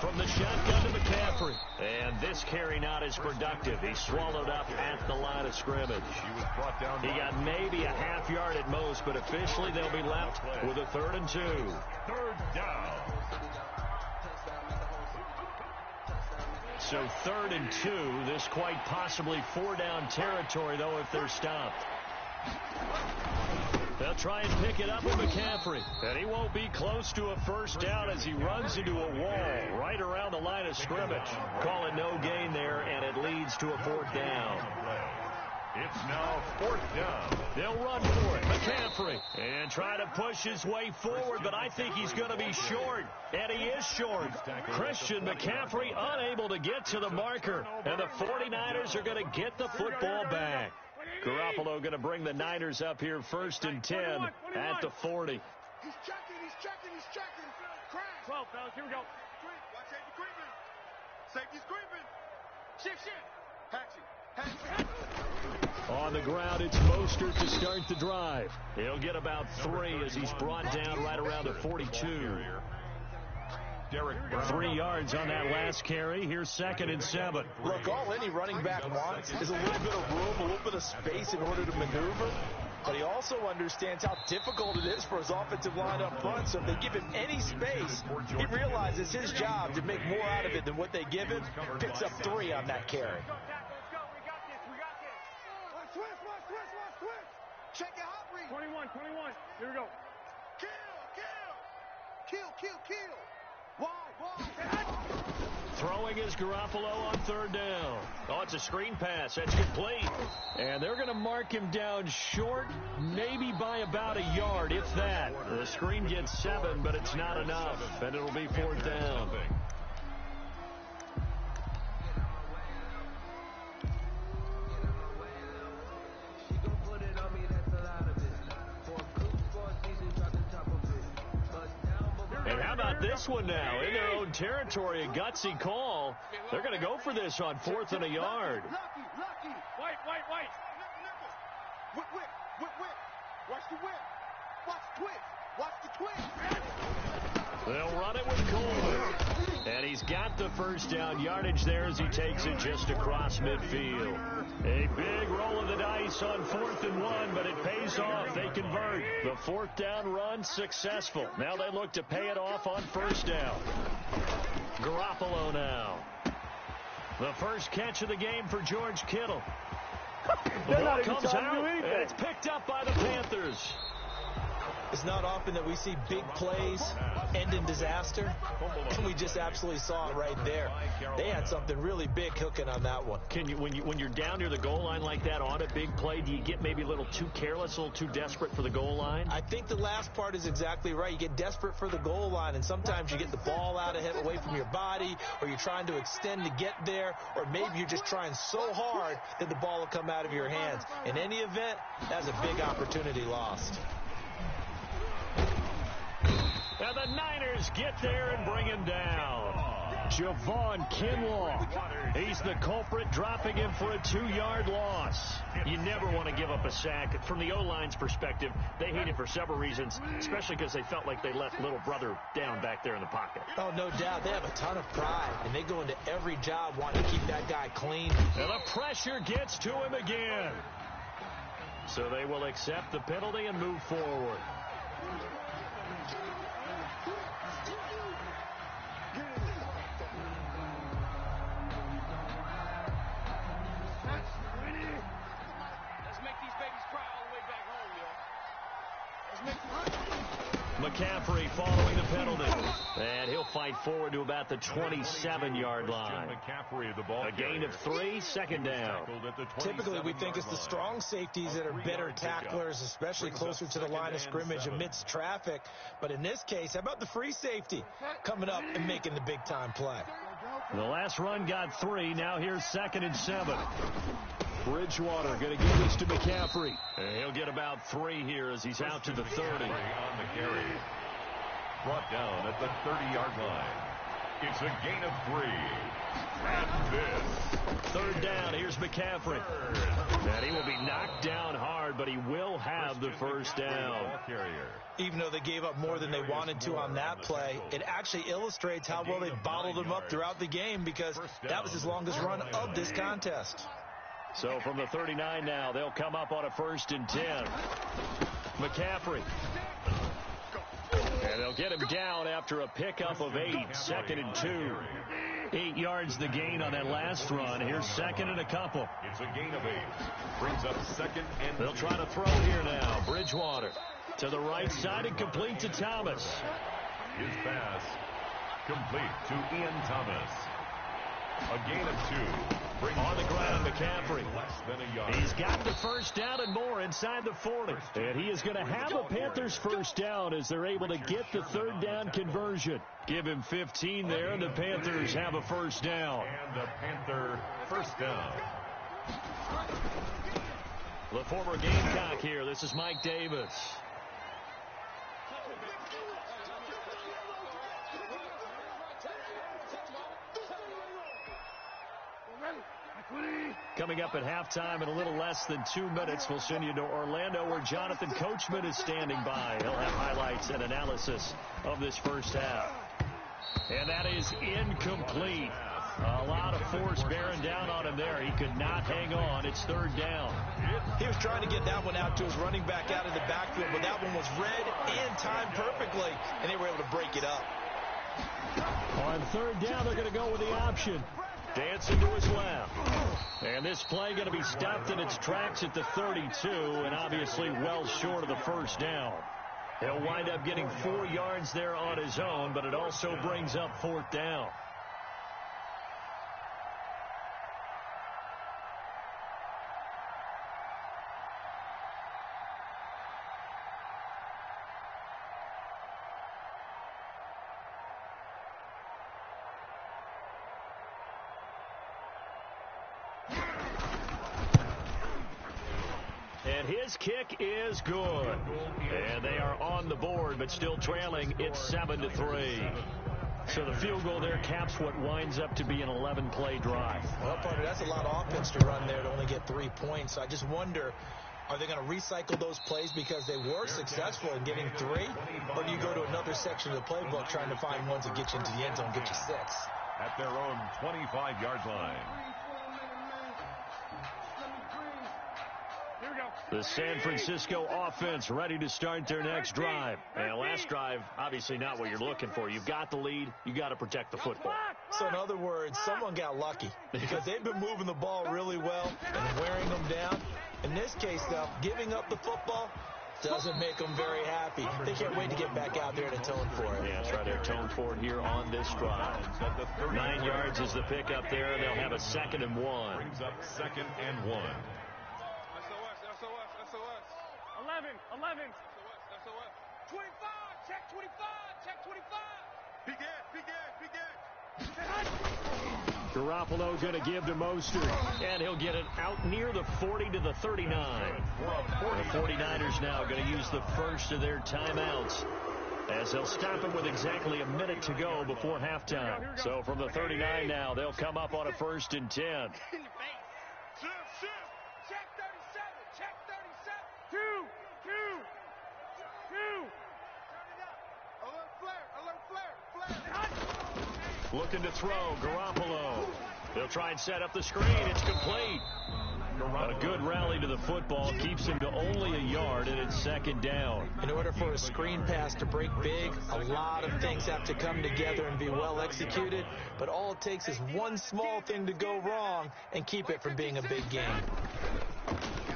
From the shotgun to McCaffrey. And this carry not as productive. He's swallowed up at the line of scrimmage. He was brought down. He got maybe a half yard at most, but officially they'll be left with a 3rd and 2. 3rd down. So 3rd and 2. This quite possibly 4-down territory, though, if they're stopped. They'll try and pick it up with McCaffrey. And he won't be close to a first down as he runs into a wall right around the line of scrimmage. Call it no gain there, and it leads to a 4th down. It's now 4th down. They'll run for it. McCaffrey. And try to push his way forward, but I think he's going to be short. And he is short. Christian McCaffrey unable to get to the marker. And the 49ers are going to get the football back. Garoppolo going to bring the Niners up here 1st and 10 at the 40. He's checking. Crash. 12, fellas, here we go. Watch safety creeping. Shift. Hatching. On the ground, it's Mostert to start the drive. He'll get about 3 as he's brought down right around the 42. 3 yards on that last carry. Here's 2nd and 7. Look, all any running back wants is a little bit of room, a little bit of space in order to maneuver. But he also understands how difficult it is for his offensive line up front. So if they give him any space, he realizes his job to make more out of it than what they give him. Picks up 3 on that carry. Let's go. We got this. Switch. Check your hot read. 21. Here we go. Kill. Throwing is Garoppolo on third down. Oh, it's a screen pass. That's complete. And they're going to mark him down short, maybe by about a yard, if that. The screen gets 7, but it's not enough. And it'll be fourth down. And how about this one now? In their own territory, a gutsy call. They're going to go for this on 4th and a yard. Lucky. White. Whip. Watch the whip. Watch the twist. They'll run it with Coleman. And he's got the first down yardage there as he takes it just across midfield. A big roll of the dice on 4th and 1, but it pays off. They convert. The 4th down run successful. Now they look to pay it off on 1st down. Garoppolo now. The first catch of the game for George Kittle. The ball comes out, and it's picked up by the Panthers. It's not often that we see big plays end in disaster, and we just absolutely saw it right there. They had something really big cooking on that one. Can you, when you're down near the goal line like that on a big play, do you get maybe a little too careless, a little too desperate for the goal line? I think the last part is exactly right. You get desperate for the goal line, and sometimes you get the ball out ahead, away from your body, or you're trying to extend to get there, or maybe you're just trying so hard that the ball will come out of your hands. In any event, that's a big opportunity lost. And the Niners get there and bring him down. Javon Kinlaw. He's the culprit, dropping him for a 2-yard loss. You never want to give up a sack. From the O-line's perspective, they hate it for several reasons, especially because they felt like they left little brother down back there in the pocket. Oh, no doubt. They have a ton of pride, and they go into every job wanting to keep that guy clean. And the pressure gets to him again. So they will accept the penalty and move forward. McCaffrey following the penalty. And he'll fight forward to about the 27-yard line. A gain of 3, 2nd down. Typically, we think it's the strong safeties that are better tacklers, especially closer to the line of scrimmage amidst traffic. But in this case, how about the free safety coming up and making the big-time play? The last run got 3. Now here's 2nd and 7. Bridgewater going to give this to McCaffrey. And he'll get about 3 here as he's out to the 30. On the carry. Brought down at the 30-yard line. It's a gain of 3. And this. 3rd down. Here's McCaffrey. And he will be knocked down hard, but he will have the first down. Even though they gave up more than they wanted to on that play, it actually illustrates how well they bottled him up throughout the game, because that was his longest run of this contest. So from the 39 now, they'll come up on a 1st and 10. McCaffrey. And they'll get him down after a pickup of 8. 2nd and 2. 8 yards the gain on that last run. Here's 2nd and a couple. It's a gain of 8. Brings up 2nd and they'll try to throw here now. Bridgewater to the right side and complete to Thomas. His pass complete to Ian Thomas. A gain of 2. On the ground, McCaffrey. Less than a yard. He's got the first down and more inside the 40. And he is going to have a Panthers first down as they're able to get the 3rd down conversion. Give him 15 there, and the Panthers have a first down. And the Panther first down. The former Gamecock here. This is Mike Davis. Coming up at halftime in a little less than 2 minutes, we'll send you to Orlando where Jonathan Coachman is standing by. He'll have highlights and analysis of this first half. And that is incomplete. A lot of force bearing down on him there. He could not hang on. It's 3rd down. He was trying to get that one out to his running back out of the backfield, but that one was read and timed perfectly, and they were able to break it up. On 3rd down, they're going to go with the option. Dancing to his left. And this play going to be stopped in its tracks at the 32, and obviously well short of the first down. He'll wind up getting 4 yards there on his own, but it also brings up 4th down. And his kick is good. And they are on the board, but still trailing. It's 7-3. So the field goal there caps what winds up to be an 11-play drive. Well, partner, that's a lot of offense to run there to only get 3 points. So I just wonder, are they going to recycle those plays because they were successful in getting 3? Or do you go to another section of the playbook trying to find ones that get you into the end zone, get you 6? At their own 25-yard line. The San Francisco offense ready to start their next drive. And last drive, obviously not what you're looking for. You've got the lead. You got to protect the football. So in other words, someone got lucky because they've been moving the ball really well and wearing them down. In this case, though, giving up the football doesn't make them very happy. They can't wait to get back out there and atone for it. Yeah, try to atone for it here on this drive. 9 yards is the pickup there. They'll have a 2nd and 1. Brings up 2nd and 1. 11. 25, check 25. Big Ed. Garoppolo going to give to Mostert, and he'll get it out near the 40 to the 39. The 49ers now going to use the first of their timeouts as they'll stop it with exactly a minute to go before halftime. So from the 39 now, they'll come up on a 1st and 10. Looking to throw, Garoppolo. They'll try and set up the screen. It's complete. A good rally to the football keeps him to only a yard, and it's 2nd down. In order for a screen pass to break big, a lot of things have to come together and be well executed. But all it takes is one small thing to go wrong and keep it from being a big game.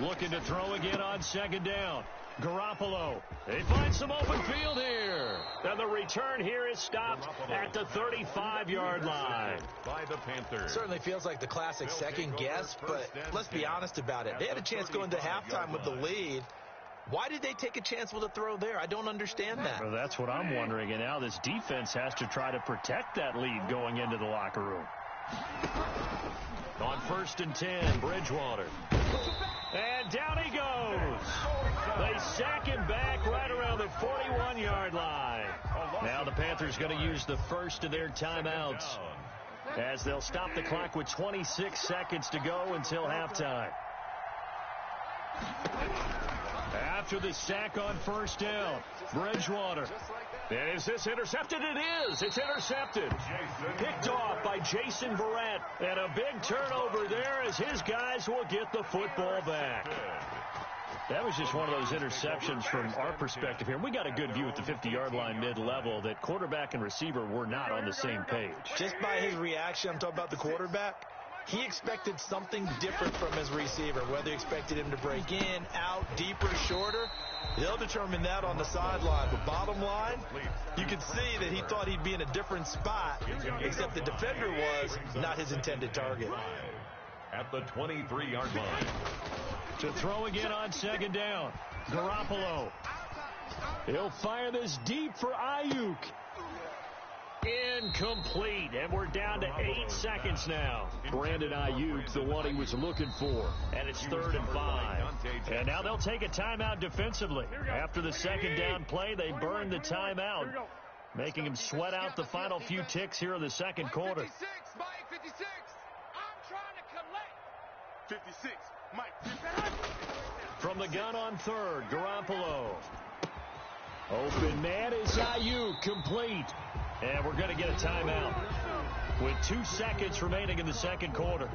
Looking to throw again on 2nd down. Garoppolo. They find some open field here. And the return here is stopped at the 35-yard line. By the Panthers. Certainly feels like the classic second guess, but let's be honest about it. They had a chance going to halftime with the lead. Why did they take a chance with a throw there? I don't understand that. Well, that's what I'm wondering. And now this defense has to try to protect that lead going into the locker room. On 1st and 10, Bridgewater. And down he goes. They sack him back right around the 41-yard line. Now the Panthers going to use the first of their timeouts as they'll stop the clock with 26 seconds to go until halftime. After the sack on 1st down, Bridgewater. Is this intercepted? It is. It's intercepted. Picked off by Jason Verrett. And a big turnover there as his guys will get the football back. That was just one of those interceptions from our perspective here. We got a good view at the 50-yard line mid-level that quarterback and receiver were not on the same page. Just by his reaction, I'm talking about the quarterback, he expected something different from his receiver, whether he expected him to break in, out, deeper, shorter. They'll determine that on the sideline. But bottom line, you can see that he thought he'd be in a different spot, except the defender was not his intended target. At the 23-yard line. To throw again on 2nd down, Garoppolo. He'll fire this deep for Ayuk. Incomplete, and we're down to 8 seconds now. Brandon Ayuk, the one he was looking for, and it's 3rd and 5. And now they'll take a timeout defensively. After the 2nd down play, they burn the timeout, making him sweat out the final few ticks here in the 2nd quarter. 56, Mike 56. I'm trying to collect. 56, Mike. From the gun on 3rd, Garoppolo. Open man is Ayuk, complete. And we're going to get a timeout with 2 seconds remaining in the 2nd quarter.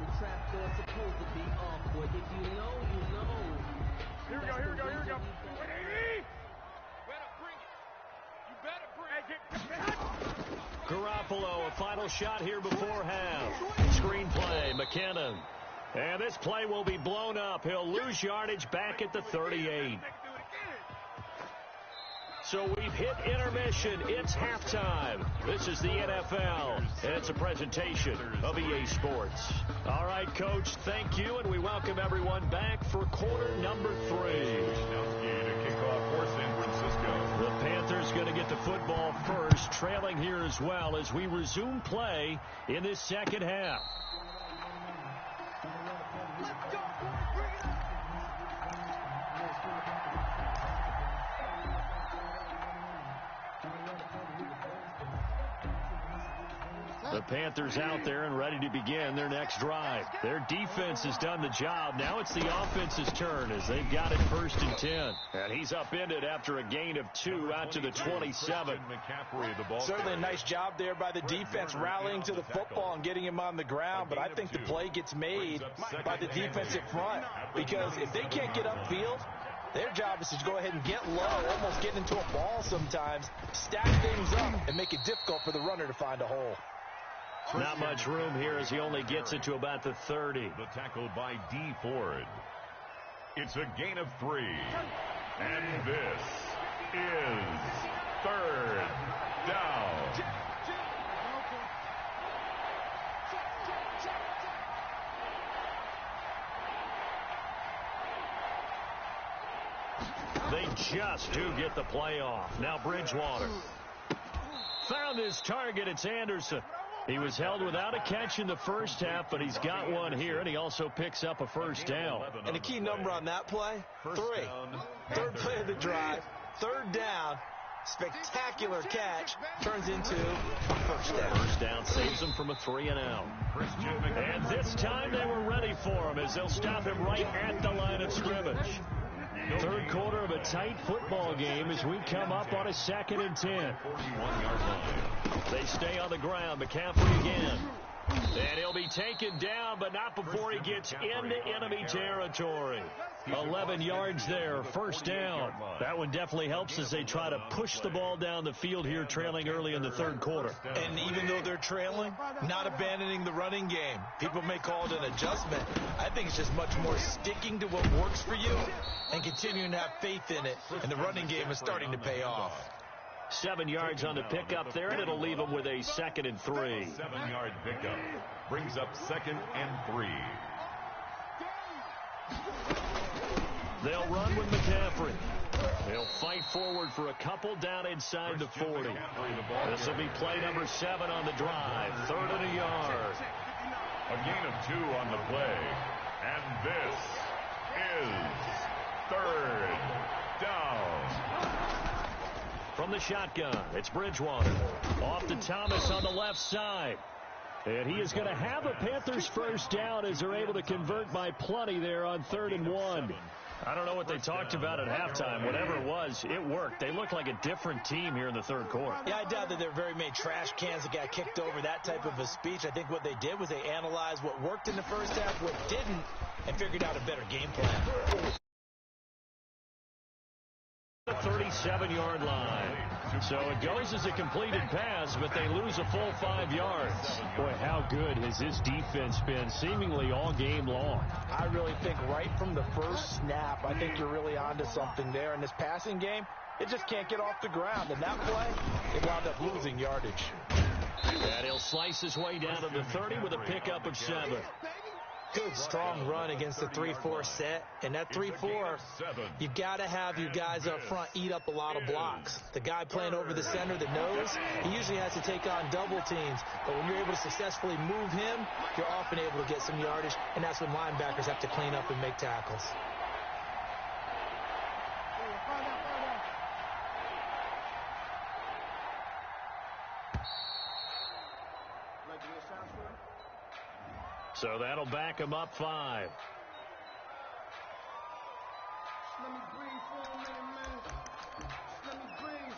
Here we go. Better bring it. You better bring it. Garoppolo, a final shot here before half. Screen play, McKinnon. And this play will be blown up. He'll lose yardage back at the 38. So we've hit intermission. It's halftime. This is the NFL, and it's a presentation of EA Sports. All right, Coach, thank you, and we welcome everyone back for quarter number 3. To kick off for San Francisco. The Panthers going to get the football first, trailing here as well as we resume play in this second half. Let's go, boys. Bring it up. The Panthers out there and ready to begin their next drive. Their defense has done the job. Now it's the offense's turn as they've got it 1st and 10. And he's upended after a gain of 2 out to the 27. Certainly a nice job there by the defense rallying to the football and getting him on the ground. But I think the play gets made by the defensive front because if they can't get upfield, their job is to go ahead and get low, almost get into a ball sometimes, stack things up, and make it difficult for the runner to find a hole. Not much room here as he only gets it to about the 30. The tackle by D. Ford. It's a gain of 3. And this is 3rd down. They just do get the play off. Now Bridgewater. Found his target. It's Anderson. He was held without a catch in the first half, but he's got one here, and he also picks up a 1st down. And the key number on that play, 3. 3rd play of the drive, 3rd down, spectacular catch, turns into a 1st down. 1st down saves him from a 3-and-out. And this time they were ready for him as they'll stop him right at the line of scrimmage. 3rd quarter of a tight football game as we come up on a 2nd and 10. They stay on the ground. McCaffrey again. And he'll be taken down, but not before he gets into enemy territory. 11 yards there, 1st down. That one definitely helps as they try to push the ball down the field here, trailing early in the 3rd quarter. And even though they're trailing, not abandoning the running game. People may call it an adjustment. I think it's just much more sticking to what works for you and continuing to have faith in it. And the running game is starting to pay off. 7 yards on the pickup there, and it'll leave them with a 2nd and 3. 7-yard pickup brings up 2nd and 3. They'll run with McCaffrey. They'll fight forward for a couple down inside the 40. This will be play number 7 on the drive. 3rd and a yard. A gain of 2 on the play. And this is 3rd down. From the shotgun, it's Bridgewater. Off to Thomas on the left side. And he is going to have a Panthers 1st down as they're able to convert by plenty there on 3rd and 1. I don't know what they talked about at halftime. Whatever it was, it worked. They look like a different team here in the 3rd quarter. Yeah, I doubt that there are very many trash cans that got kicked over, that type of a speech. I think what they did was they analyzed what worked in the first half, what didn't, and figured out a better game plan. The 37-yard line. So it goes as a completed pass, but they lose a full 5 yards. Boy, how good has this defense been seemingly all game long? I really think right from the first snap, I think you're really onto something there. In this passing game, it just can't get off the ground. And that play, it wound up losing yardage. And he'll slice his way down to the 30 with a pickup of 7. Good, strong run against the 3-4 set. And that 3-4, you've got to have your guys up front eat up a lot of blocks. The guy playing over the center, the nose, he usually has to take on double teams. But when you're able to successfully move him, you're often able to get some yardage. And that's when linebackers have to clean up and make tackles. So that'll back him up 5. Let me breathe for a minute, man. Let me breathe.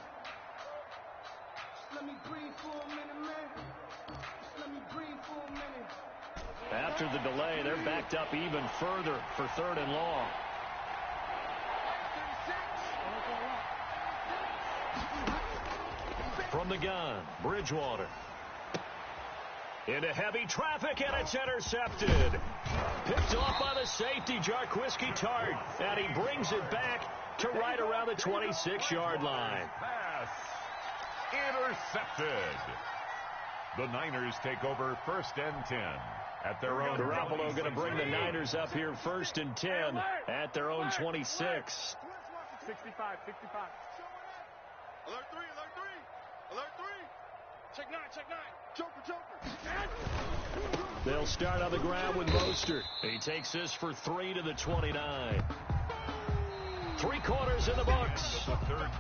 Let me breathe for a minute, man. Let me breathe for a minute. After the delay, they're backed up even further for 3rd and long. From the gun, Bridgewater. Into heavy traffic, and it's intercepted. Picked off by the safety, Jarquiski Tart. And he brings it back to right around the 26-yard line. Pass intercepted. The Niners take over 1st and 10 at their own. Garoppolo going to bring the Niners up here 1st and 10 at their own 26. 65. Alert 3, alert 3. Alert 3. Check 9, check 9. Joker. They'll start on the ground with Mostert. He takes this for 3 to the 29. 3 quarters in the books.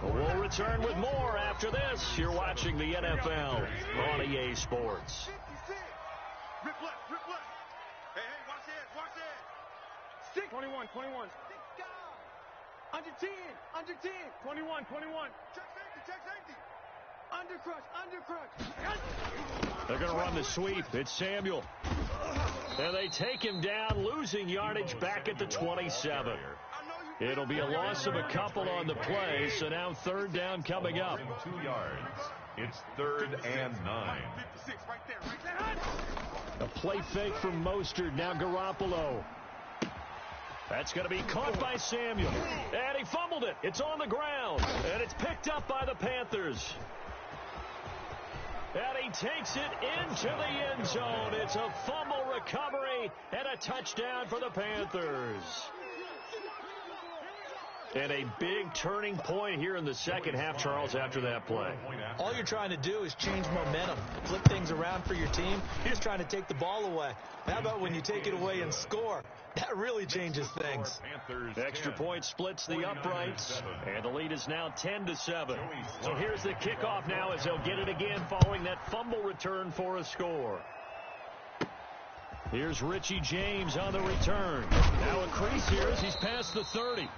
We'll return with more after this. You're watching the NFL on EA Sports. 56. Rip left. Hey, watch the edge. 21. Under 10. 21. Check safety. Under crush. They're going to run the sweep. It's Samuel. And they take him down, losing yardage back at the 27. It'll be a loss of a couple on the play, so now 3rd down coming up. 2 yards. It's 3rd and 9. 56 right there. A play fake from Mostert. Now Garoppolo. That's going to be caught by Samuel. And he fumbled it. It's on the ground. And it's picked up by the Panthers. And he takes it into the end zone. It's a fumble recovery and a touchdown for the Panthers. And a big turning point here in the second half, Charles, after that play. All you're trying to do is change momentum, flip things around for your team. You're just trying to take the ball away. How about when you take it away and score? That really changes things. Extra point splits the uprights, and the lead is now 10-7. So here's the kickoff now as they'll get it again following that fumble return for a score. Here's Richie James on the return. Now a crease here as he's past the 30.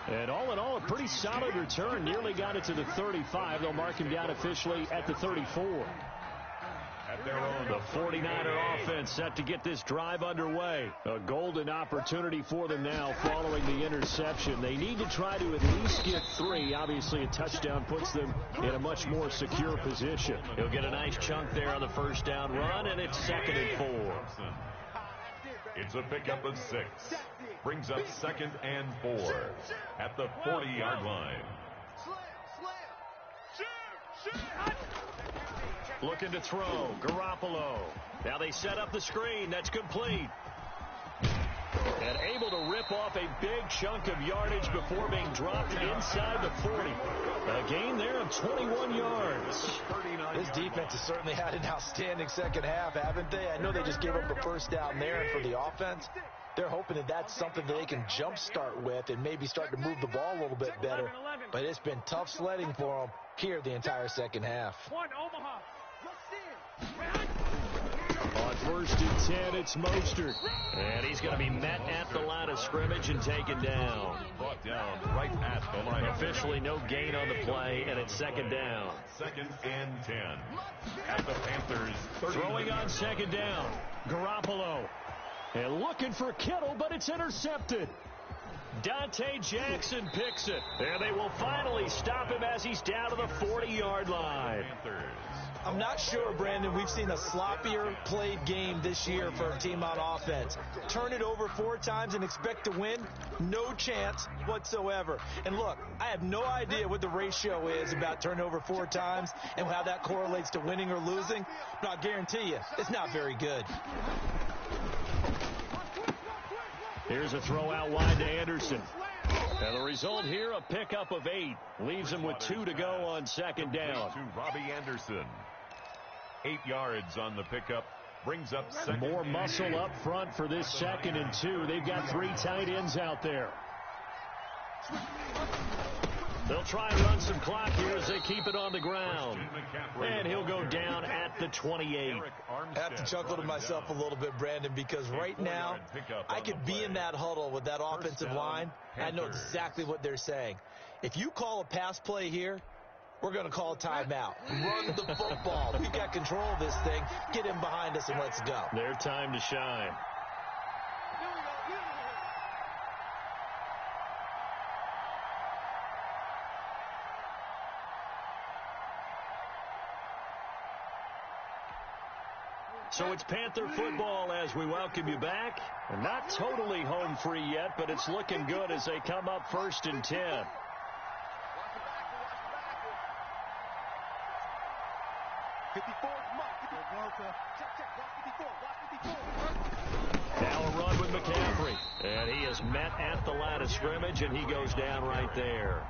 And all in all, a pretty solid return. Nearly got it to the 35. They'll mark him down officially at the 34. The 49er offense set to get this drive underway. A golden opportunity for them now following the interception. They need to try to at least get 3. Obviously, a touchdown puts them in a much more secure position. He'll get a nice chunk there on the 1st down run, and it's 2nd and 4. It's a pickup of 6. Brings up 2nd and 4 at the 40-yard line. Looking to throw. Garoppolo. Now they set up the screen. That's complete. And able to rip off a big chunk of yardage before being dropped inside the 40. A gain there of 21 yards. This defense has certainly had an outstanding second half, haven't they? I know they just gave up a 1st down there, and for the offense, they're hoping that that's something that they can jumpstart with and maybe start to move the ball a little bit better. But it's been tough sledding for them here the entire second half. On 1st and 10, it's Mostert. And he's going to be met at the line of scrimmage and taken down. Brought down right at the line. Officially no gain on the play, and it's 2nd down. 2nd and 10 at the Panthers. Throwing on 2nd down. Garoppolo. And looking for Kittle, but it's intercepted. Dante Jackson picks it. And they will finally stop him as he's down to the 40-yard line. I'm not sure, Brandon, we've seen a sloppier played game this year for a team on offense. Turn it over 4 times and expect to win? No chance whatsoever. And look, I have no idea what the ratio is about turnover 4 times and how that correlates to winning or losing, but I'll guarantee you, it's not very good. Here's a throw out wide to Anderson. And the result here, a pickup of 8. Leaves him with 2 to go on 2nd down. To Robbie Anderson. 8 yards on the pickup. Brings up 2nd. More muscle up front for this 2nd and 2. They've got 3 tight ends out there. They'll try and run some clock here as they keep it on the ground. And he'll go down at the 28. I have to chuckle to myself a little bit, Brandon, because right now I could be in that huddle with that offensive line. I know exactly what they're saying. If you call a pass play here, we're going to call a timeout. Run the football. We got control of this thing. Get him behind us and let's go. Their time to shine. So it's Panther football as we welcome you back. Not totally home free yet, but it's looking good as they come up 1st and 10. 54, come on. 54. Check. Block 54. Now a run with McCaffrey. And he is met at the line of scrimmage, and he goes down right there.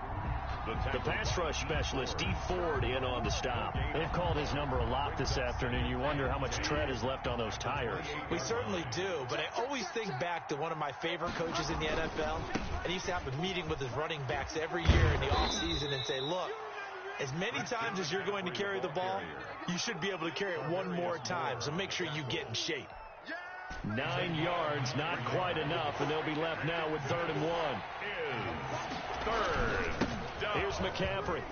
The pass rush specialist, D. Ford, in on the stop. They've called his number a lot this afternoon. You wonder how much tread is left on those tires. We certainly do, but I always think back to one of my favorite coaches in the NFL. And he used to have a meeting with his running backs every year in the offseason and say, look, as many times as you're going to carry the ball, you should be able to carry it one more time, so make sure you get in shape. 9 yards, not quite enough, and they'll be left now with 3rd and 1. Third down. Here's McCaffrey.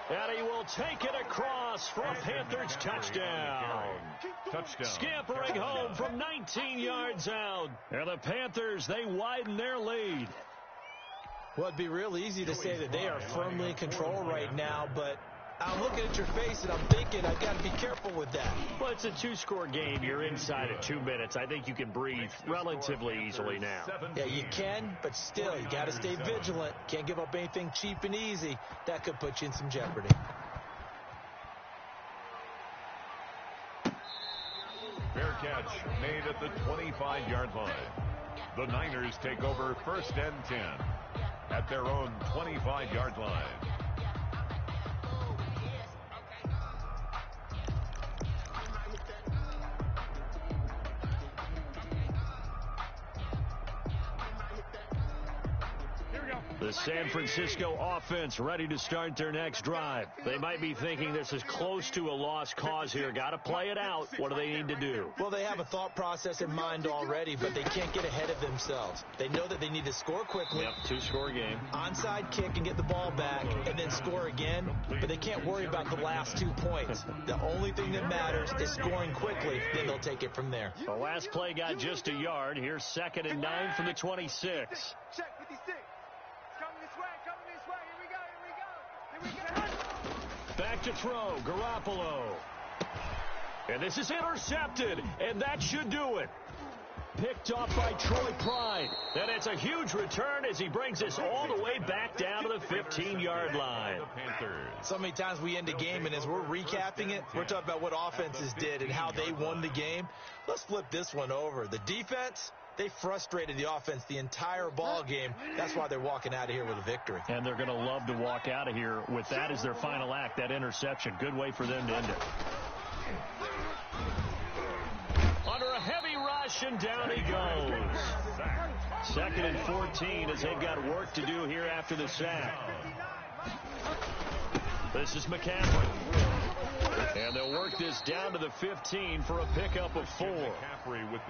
And he will take it across for a Panthers touchdown. Scampering home from 19 yards out. And the Panthers, they widen their lead. Well, it'd be real easy to say that they are firmly in control right now, but I'm looking at your face and I'm thinking I've got to be careful with that. Well, it's a 2-score game. You're inside of 2 minutes. I think you can breathe relatively easily now. Yeah, you can, but still, you got to stay vigilant. Can't give up anything cheap and easy. That could put you in some jeopardy. Fair catch made at the 25-yard line. The Niners take over 1st and 10 at their own 25-yard line. The San Francisco offense ready to start their next drive. They might be thinking this is close to a lost cause here. Got to play it out. What do they need to do? Well, they have a thought process in mind already, but they can't get ahead of themselves. They know that they need to score quickly. Yep, 2-score game. Onside kick and get the ball back and then score again, but they can't worry about the last 2 points. The only thing that matters is scoring quickly, then they'll take it from there. The last play got just a yard. Here's 2nd and 9 from the 26. Check 56. Coming this way. Here we go. Back to throw, Garoppolo. And this is intercepted, and that should do it. Picked off by Troy Pride. And it's a huge return as he brings us all the way back down to the 15-yard line. So many times we end a game, and as we're recapping it, we're talking about what offenses did and how they won the game. Let's flip this one over. The defense, they frustrated the offense the entire ball game. That's why they're walking out of here with a victory. And they're going to love to walk out of here with that as their final act, that interception. Good way for them to end it. Under a heavy rush, and down he goes. 2nd and 14 as they've got work to do here after the sack. This is McCaffrey. And they'll work this down to the 15 for a pickup of 4.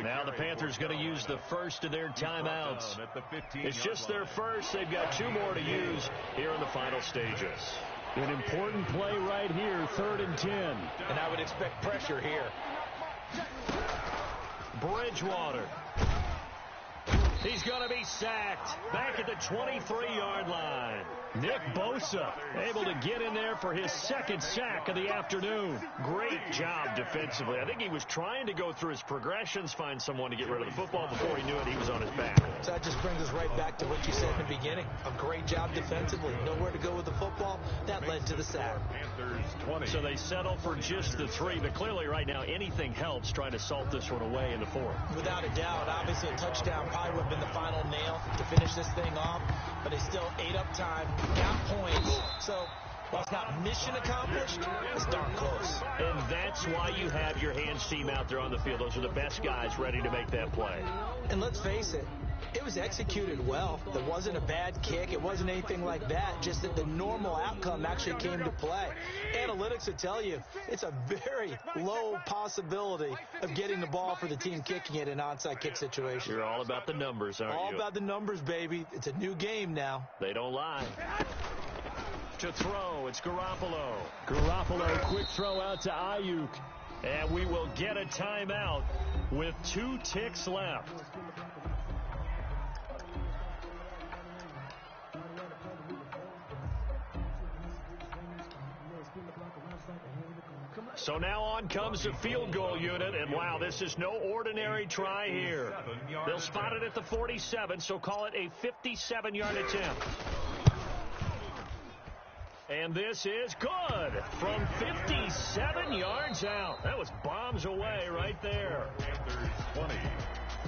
Now the Panthers going to use the first of their timeouts. It's just their first. They've got 2 more to use here in the final stages. An important play right here, 3rd and 10. And I would expect pressure here. Bridgewater. He's going to be sacked back at the 23-yard line. Nick Bosa able to get in there for his 2nd sack of the afternoon. Great job defensively. I think he was trying to go through his progressions, find someone to get rid of the football. Before he knew it, he was on his back. So that just brings us right back to what you said in the beginning. A great job defensively. Nowhere to go with the football. That led to the sack. So they settle for just the 3, but clearly right now anything helps trying to salt this one away in the 4th. Without a doubt, obviously a touchdown probably would have been the final nail to finish this thing off, but they still ate up time, got points, so while it's not mission accomplished, it's darn close. And that's why you have your hands team out there on the field. Those are the best guys ready to make that play. And let's face it, it was executed well. There wasn't a bad kick. It wasn't anything like that. Just that the normal outcome actually came to play. Analytics would tell you it's a very low possibility of getting the ball for the team kicking it in an onside kick situation. You're all about the numbers, aren't you? All about the numbers, baby. It's a new game now. They don't lie. To throw, it's Garoppolo. Garoppolo, quick throw out to Ayuk. And we will get a timeout with 2 ticks left. So now on comes the field goal unit, and wow, this is no ordinary try here. They'll spot it at the 47, so call it a 57-yard attempt. And this is good from 57 yards out. That was bombs away right there. Panthers 20.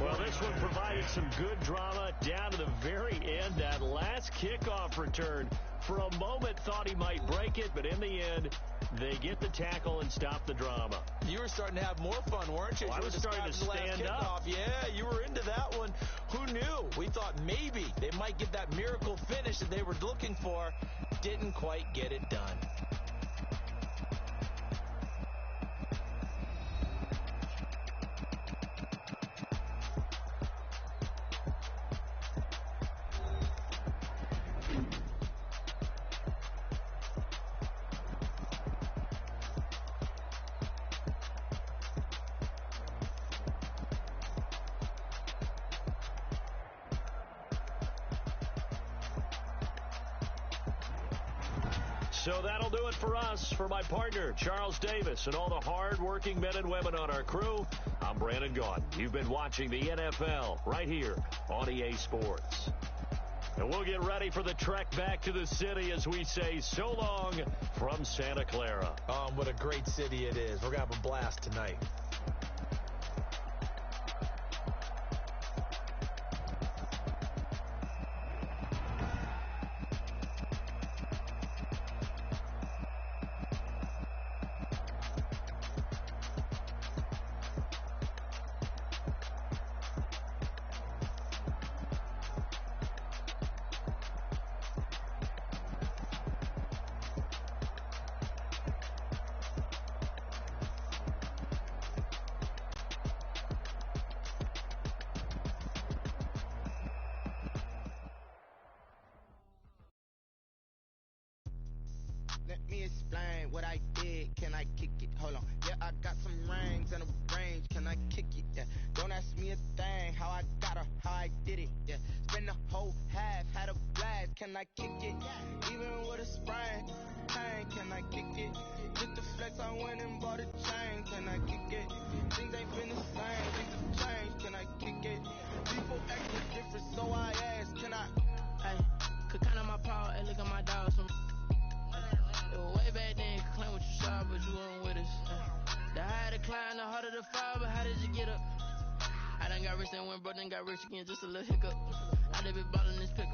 Well, this one provided some good drama down to the very end. That last kickoff return, for a moment thought he might break it, but in the end, they get the tackle and stop the drama. You were starting to have more fun, weren't you? Well, I was starting to stand up. Yeah, you were into that one. Who knew? We thought maybe they might get that miracle finish that they were looking for. Didn't quite get it done. So that'll do it for us. For my partner, Charles Davis, and all the hard-working men and women on our crew, I'm Brandon Gaudin. You've been watching the NFL right here on EA Sports. And we'll get ready for the trek back to the city as we say so long from Santa Clara. What a great city it is. We're going to have a blast tonight. Let me explain what I did. Can I kick it? Hold on. Yeah, I got some rings and a range. Can I kick it? Yeah. Don't ask me a thing. How I got her, how I did it. Yeah. Spend the whole half, had a blast. Can I kick it? Even with a sprain, pain. Can I kick it? Just the flex, I went and bought a chain. Can I kick it? Things ain't been the same. Things have changed. Can I kick it? People acting different, so I ask. Can I? Hey, could count on my power. Hey, look at my dog. Way back then, you could claim what you saw, but you weren't with us. The higher the climb, the harder the fall, but how did you get up? I done got rich and went broke, then got rich again, just a little hiccup. I done been ballin' this pick